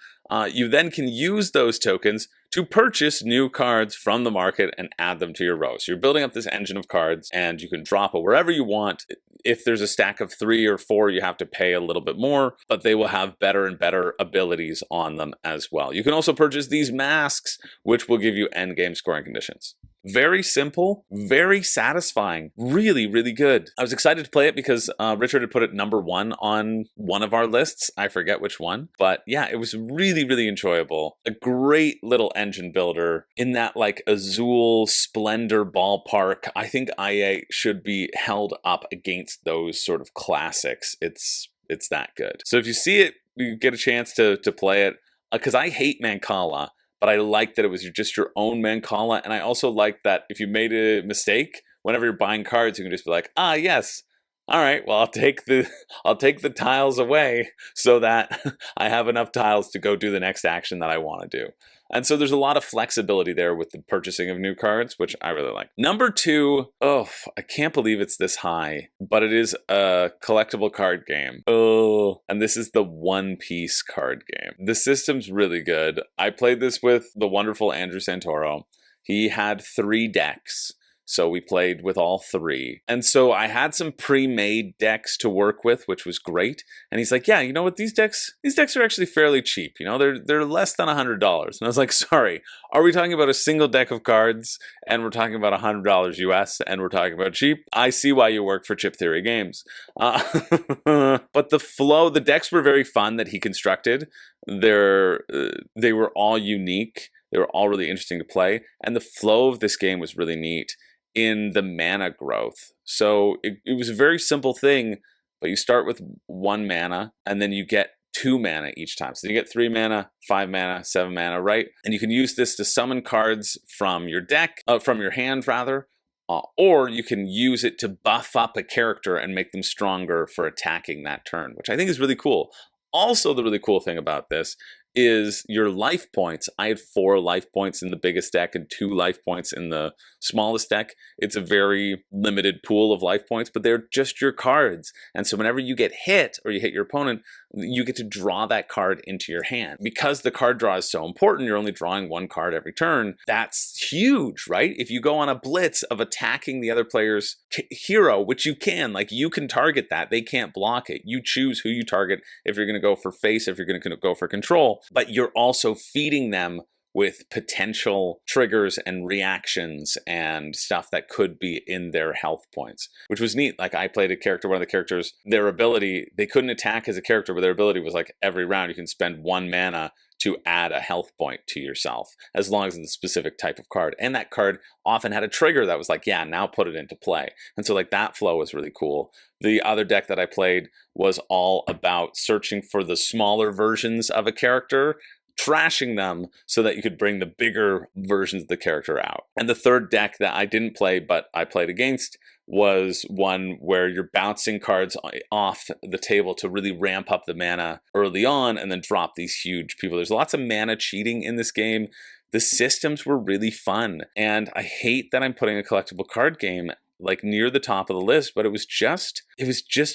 [SPEAKER 1] You then can use those tokens to purchase new cards from the market and add them to your row. So you're building up this engine of cards, and you can drop it wherever you want. If there's a stack of 3 or 4, you have to pay a little bit more, but they will have better and better abilities on them as well. You can also purchase these masks, which will give you endgame scoring conditions. Very simple, very satisfying, really, really good. I was excited to play it because Richard had put it number 1 on one of our lists. I forget which one, but yeah, it was really, really enjoyable. A great little engine builder in that like Azul Splendor ballpark. I think IA should be held up against those sort of classics. It's that good. So if you see it, you get a chance to play it, because I hate Mancala. But I like that it was just your own Mancala, and I also like that if you made a mistake, whenever you're buying cards, you can just be like, ah, yes, all right, well, I'll take the tiles away so that I have enough tiles to go do the next action that I want to do. And so there's a lot of flexibility there with the purchasing of new cards, which I really like. Number 2, oh, I can't believe it's this high, but it is a collectible card game. Oh, and this is the One Piece card game. The system's really good. I played this with the wonderful Andrew Santoro. He had 3 decks. So we played with all 3. And so I had some pre-made decks to work with, which was great. And he's like, yeah, you know what, these decks are actually fairly cheap. You know, they're less than $100. And I was like, sorry, are we talking about a single deck of cards and we're talking about $100 US and we're talking about cheap? I see why you work for Chip Theory Games. But the flow, the decks were very fun that he constructed. They were all unique. They were all really interesting to play. And the flow of this game was really neat in the mana growth. So it was a very simple thing, but you start with 1 mana and then you get 2 mana each time. So you get 3 mana, 5 mana, 7 mana, right? And you can use this to summon cards from your deck, from your hand rather, or you can use it to buff up a character and make them stronger for attacking that turn, which I think is really cool. Also, the really cool thing about this is your life points. I had 4 life points in the biggest deck and 2 life points in the smallest deck. It's a very limited pool of life points, but they're just your cards. And so whenever you get hit or you hit your opponent, you get to draw that card into your hand. Because the card draw is so important, you're only drawing 1 card every turn. That's huge, right? If you go on a blitz of attacking the other player's hero, which you can, like you can target that, they can't block it. You choose who you target, if you're going to go for face, if you're going to go for control, but you're also feeding them with potential triggers and reactions and stuff that could be in their health points, which was neat. Like I played a character, one of the characters, their ability, they couldn't attack as a character, but their ability was like every round you can spend 1 mana to add a health point to yourself, as long as it's a specific type of card. And that card often had a trigger that was like, yeah, now put it into play. And so like that flow was really cool. The other deck that I played was all about searching for the smaller versions of a character, trashing them so that you could bring the bigger versions of the character out. And the third deck that I didn't play, but I played against, was one where you're bouncing cards off the table to really ramp up the mana early on and then drop these huge people. There's lots of mana cheating in this game. The systems were really fun, and I hate that I'm putting a collectible card game like near the top of the list, but it was just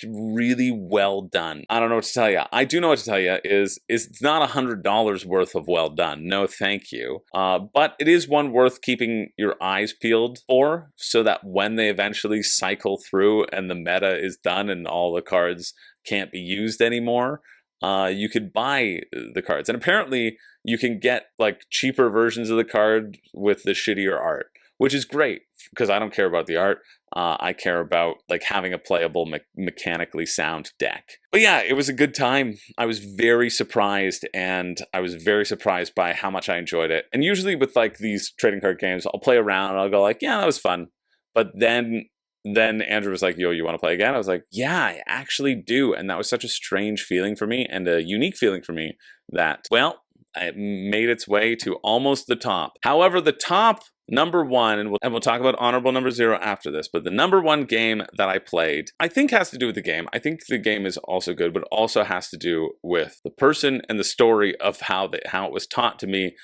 [SPEAKER 1] really well done. I don't know what to tell you. I do know what to tell you is it's not $100 worth of well done. No, thank you. But it is one worth keeping your eyes peeled for, so that when they eventually cycle through and the meta is done and all the cards can't be used anymore, you could buy the cards. And apparently you can get like cheaper versions of the card with the shittier art, which is great because I don't care about the art. I care about like having a playable, mechanically sound deck. But yeah, it was a good time. I was very surprised, and I was very surprised by how much I enjoyed it. And usually with like these trading card games, I'll play around and I'll go like, yeah, that was fun. But then Andrew was like, yo, you want to play again? I was like, yeah, I actually do. And that was such a strange feeling for me and a unique feeling for me that, well, it made its way to almost the top. However, the top number one, and we'll talk about honorable number 0 after this, but the number one game that I played, I think has to do with the game. I think the game is also good, but also has to do with the person and the story of how it was taught to me.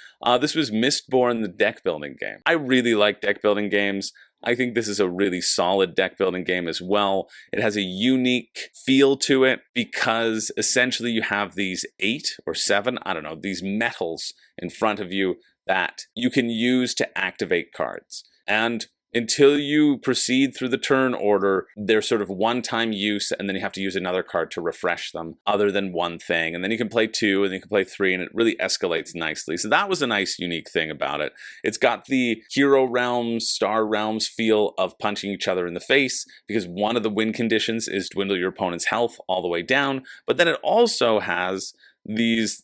[SPEAKER 1] This was Mistborn, the deck building game. I really like deck building games. I think this is a really solid deck building game as well. It has a unique feel to it because essentially you have these 8 or 7, I don't know, these metals in front of you that you can use to activate cards. And until you proceed through the turn order, they're sort of one-time use, and then you have to use another card to refresh them other than one thing. And then you can play 2, and then you can play 3, and it really escalates nicely. So that was a nice, unique thing about it. It's got the Hero Realms, Star Realms feel of punching each other in the face, because one of the win conditions is dwindle your opponent's health all the way down. But then it also has these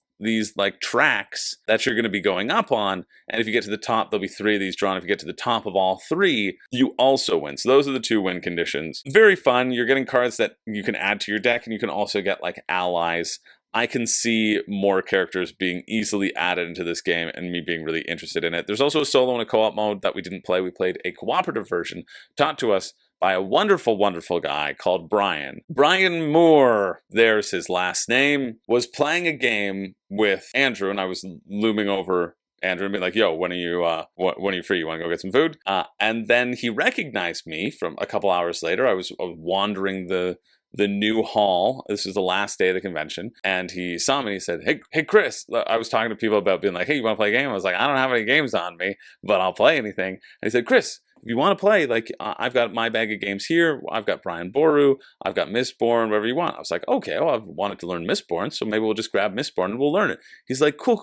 [SPEAKER 1] like tracks that you're going to be going up on, and if you get to the top, there'll be 3 of these drawn. If you get to the top of all 3, you also win. So those are the 2 win conditions. Very fun. You're getting cards that you can add to your deck, and you can also get like allies. I can see more characters being easily added into this game and me being really interested in it. There's also a solo and a co-op mode that we didn't play. We played a cooperative version taught to us by a wonderful, wonderful guy called Brian. Brian Moore, there's his last name, was playing a game with Andrew, and I was looming over Andrew and being like, yo, when are you free? You want to go get some food? And then he recognized me from a couple hours later. I was wandering the new hall. This was the last day of the convention. And he saw me and he said, hey, Chris. I was talking to people about being like, hey, you want to play a game? I was like, I don't have any games on me, but I'll play anything. And he said, Chris, if you want to play, like, I've got my bag of games here. I've got Brian Boru. I've got Mistborn, whatever you want. I was like, okay, well, I've wanted to learn Mistborn, so maybe we'll just grab Mistborn and we'll learn it. He's like, cool.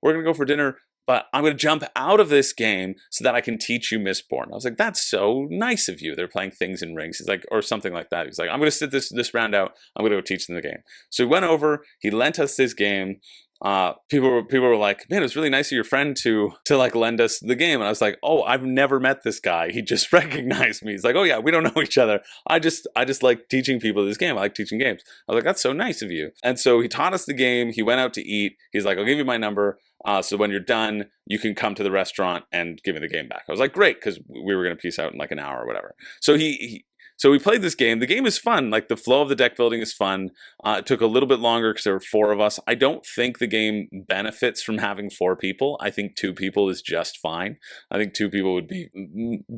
[SPEAKER 1] We're going to go for dinner, but I'm going to jump out of this game so that I can teach you Mistborn. I was like, that's so nice of you. They're playing Things and Rings. He's like, or something like that. He's like, I'm going to sit this round out. I'm going to go teach them the game. So he went over, he lent us this game. People were like, man, it was really nice of your friend to like lend us the game. And I was like, oh, I've never met this guy. He just recognized me. He's like, oh yeah, we don't know each other. I just like teaching people this game. I like teaching games. I was like, that's so nice of you. And so he taught us the game. He went out to eat. He's like, I'll give you my number. So when you're done, you can come to the restaurant and give me the game back. I was like, great, because we were going to peace out in like an hour or whatever. So So we played this game. The game is fun. Like, the flow of the deck building is fun. It took a little bit longer because there were 4 of us. I don't think the game benefits from having 4 people. I think 2 people is just fine. I think 2 people would be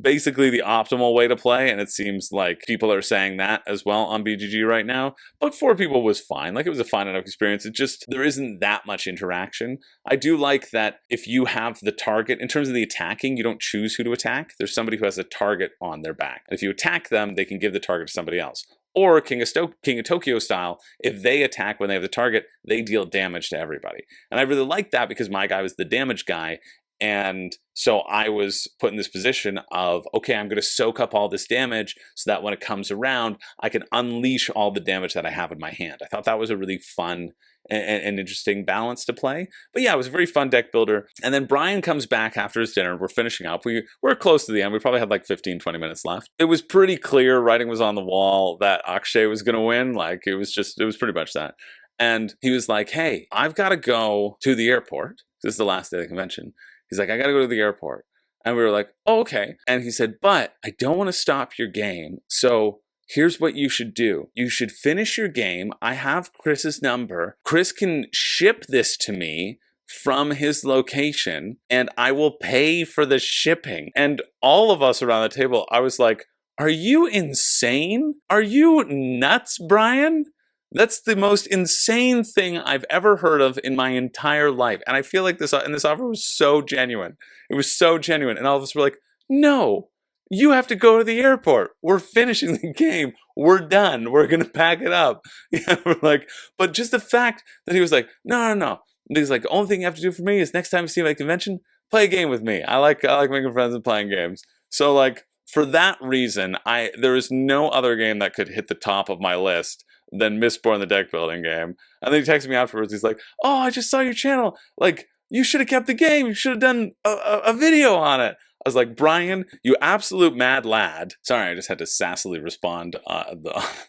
[SPEAKER 1] basically the optimal way to play, and it seems like people are saying that as well on BGG right now. But 4 people was fine. Like, it was a fine enough experience. It just, there isn't that much interaction. I do like that if you have the target, in terms of the attacking, you don't choose who to attack. There's somebody who has a target on their back. If you attack them, they can give the target to somebody else. Or King of Tokyo style, if they attack when they have the target, they deal damage to everybody. And I really like that because my guy was the damage guy. And so I was put in this position of, okay, I'm going to soak up all this damage so that when it comes around, I can unleash all the damage that I have in my hand. I thought that was a really fun and interesting balance to play. But yeah, it was a very fun deck builder. And then Brian comes back after his dinner. We're finishing up. We're close to the end. We probably had like 15, 20 minutes left. It was pretty clear, writing was on the wall, that Akshay was going to win. Like, it was pretty much that. And he was like, hey, I've got to go to the airport. This is the last day of the convention. He's like, I got to go to the airport. And we were like, oh, okay. And he said, but I don't want to stop your game. So here's what you should do. You should finish your game. I have Chris's number. Chris can ship this to me from his location, and I will pay for the shipping. And all of us around the table, I was like, Are you insane? Are you nuts, Brian? That's the most insane thing I've ever heard of in my entire life. And I feel like this offer was so genuine. It was so genuine. And all of us were like, no, you have to go to the airport. We're finishing the game. We're done. We're going to pack it up. Yeah, we're like, but just the fact that he was like, no. And he's like, the only thing you have to do for me is next time you see me at a convention, play a game with me. I like making friends and playing games. So like, for that reason, there is no other game that could hit the top of my list than Mistborn, the deck building game. And then he texted me afterwards. He's like, oh, I just saw your channel. Like, you should have kept the game. You should have done a video on it. I was like, Brian, you absolute mad lad. Sorry, I just had to sassily respond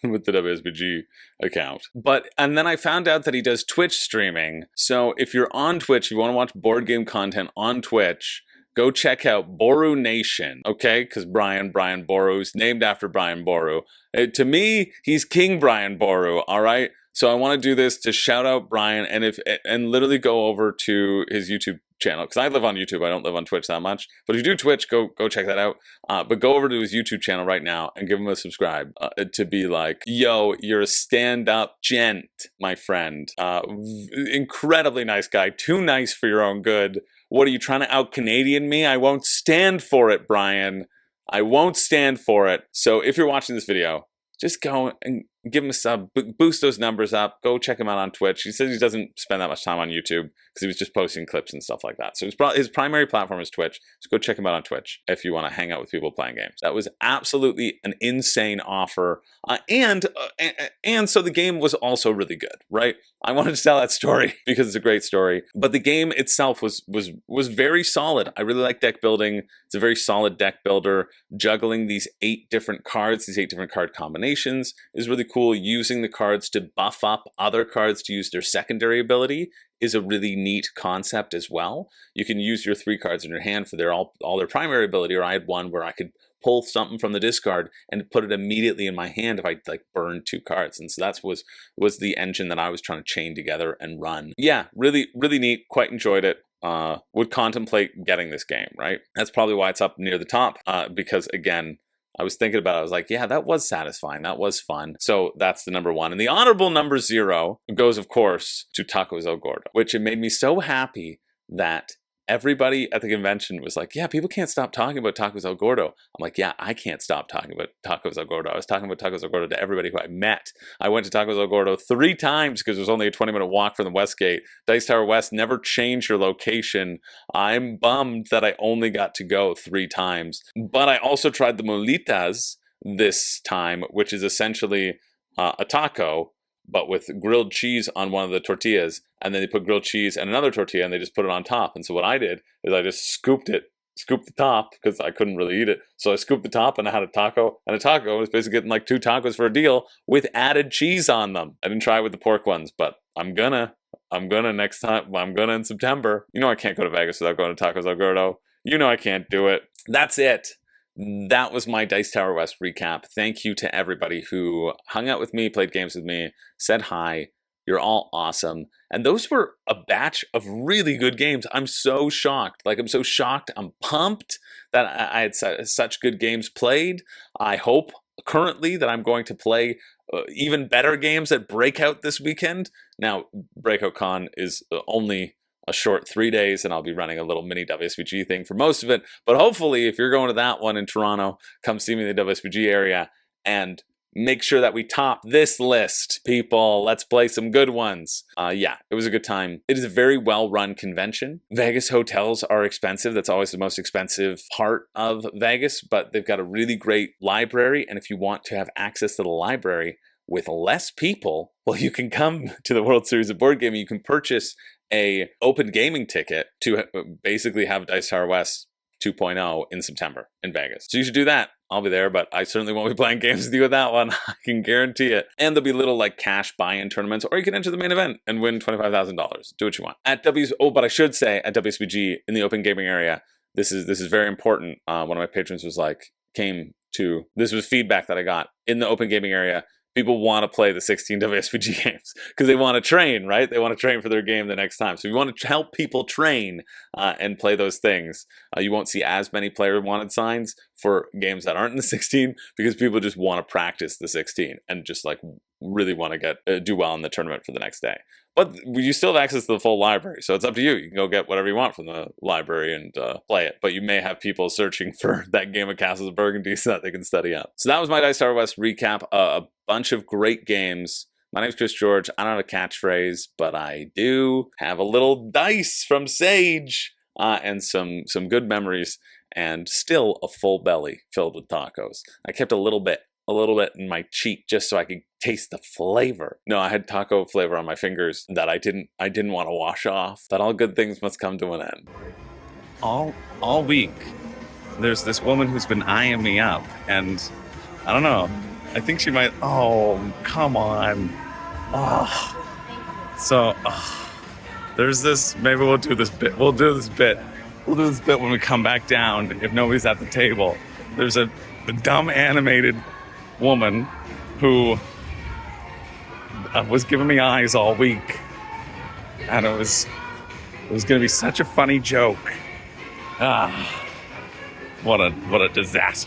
[SPEAKER 1] with the WSBG account. And then I found out that he does Twitch streaming. So if you're on Twitch, if you want to watch board game content on Twitch, go check out Boru Nation, okay? Because Brian Boru's named after Brian Boru. To me, he's King Brian Boru, all right? So I want to do this to shout out Brian and literally go over to his YouTube channel, because I live on YouTube. I don't live on Twitch that much. But if you do Twitch, go check that out. But go over to his YouTube channel right now and give him a subscribe to be like, yo, you're a stand-up gent, my friend. Incredibly nice guy. Too nice for your own good. What are you trying to out-Canadian me? I won't stand for it, Brian. I won't stand for it. So if you're watching this video, just go and give him a sub, boost those numbers up. Go check him out on Twitch. He says he doesn't spend that much time on YouTube because he was just posting clips and stuff like that. So his primary platform is Twitch. So go check him out on Twitch if you want to hang out with people playing games. That was absolutely an insane offer. And so the game was also really good, right? I wanted to tell that story because it's a great story. But the game itself was very solid. I really like deck building. It's a very solid deck builder. Juggling these 8 different cards, these 8 different card combinations is really cool. Using the cards to buff up other cards to use their secondary ability is a really neat concept as well. You can use your 3 cards in your hand for all their primary ability, or I had one where I could pull something from the discard and put it immediately in my hand if I like burned 2 cards. And so that was the engine that I was trying to chain together and run. Yeah, really, really neat. Quite enjoyed it. Would contemplate getting this game, right? That's probably why it's up near the top, because again, I was thinking about it. I was like, yeah, that was satisfying. That was fun. So that's the number 1. And the honorable number 0 goes, of course, to Tacos El Gordo, which it made me so happy that everybody at the convention was like, yeah, people can't stop talking about Tacos El Gordo. I'm like, yeah, I can't stop talking about Tacos El Gordo. I was talking about Tacos El Gordo to everybody who I met. I went to Tacos El Gordo 3 times because it was only a 20-minute walk from the Westgate. Dice Tower West never changed your location. I'm bummed that I only got to go 3 times. But I also tried the molitas this time, which is essentially a taco, but with grilled cheese on one of the tortillas, and then they put grilled cheese and another tortilla, and they just put it on top. And so what I did is I just scooped the top, because I couldn't really eat it. So I scooped the top, and I had a taco, and a taco was basically getting like 2 tacos for a deal with added cheese on them. I didn't try it with the pork ones, but I'm gonna next time. I'm gonna in September. You know I can't go to Vegas without going to Tacos El Gordo. You know I can't do it. That's it. That was my Dice Tower West recap. Thank you to everybody who hung out with me, played games with me, said hi. You're all awesome. And those were a batch of really good games. I'm so shocked. I'm so shocked. I'm pumped that I had such good games played. I hope currently that I'm going to play even better games at Breakout this weekend. Now, Breakout Con is only a short 3 days, and I'll be running a little mini WSBG thing for most of it. But hopefully, if you're going to that one in Toronto, come see me in the WSBG area and make sure that we top this list, people. Let's play some good ones. Yeah, it was a good time. It is a very well-run convention. Vegas hotels are expensive. That's always the most expensive part of Vegas, but they've got a really great library, and if you want to have access to the library with less people, well, you can come to the World Series of Board Gaming. You can purchase a open gaming ticket to basically have Dice Tower West 2.0 in September in Vegas. So you should do that. I'll be there, but I certainly won't be playing games with you with that one. I can guarantee it. And there'll be little cash buy-in tournaments, or you can enter the main event and win $25,000. Do what you want. But I should say at WSBG in the open gaming area, this is very important. One of my patrons was this was feedback that I got in the open gaming area. People want to play the 16 WSBG games because they want to train, right? They want to train for their game the next time. So you want to help people train and play those things. You won't see as many player wanted signs for games that aren't in the 16 because people just want to practice the 16 and just like really want to do well in the tournament for the next day. But you still have access to the full library, so it's up to you. You can go get whatever you want from the library and play it. But you may have people searching for that game of Castles of Burgundy so that they can study up. So that was my Dice Tower West recap. A bunch of great games. My name's Chris George. I don't have a catchphrase, but I do have a little dice from Sage and some good memories, and still a full belly filled with tacos. I kept a little bit in my cheek just so I could taste the flavor. No, I had taco flavor on my fingers that I didn't want to wash off. But all good things must come to an end.
[SPEAKER 2] All week, there's this woman who's been eyeing me up, and I don't know. I think she might. Oh, come on. There's this. Maybe we'll do this bit. We'll do this bit when we come back down. If nobody's at the table, there's a dumb animated woman who was giving me eyes all week, and it was going to be such a funny joke. What a disaster.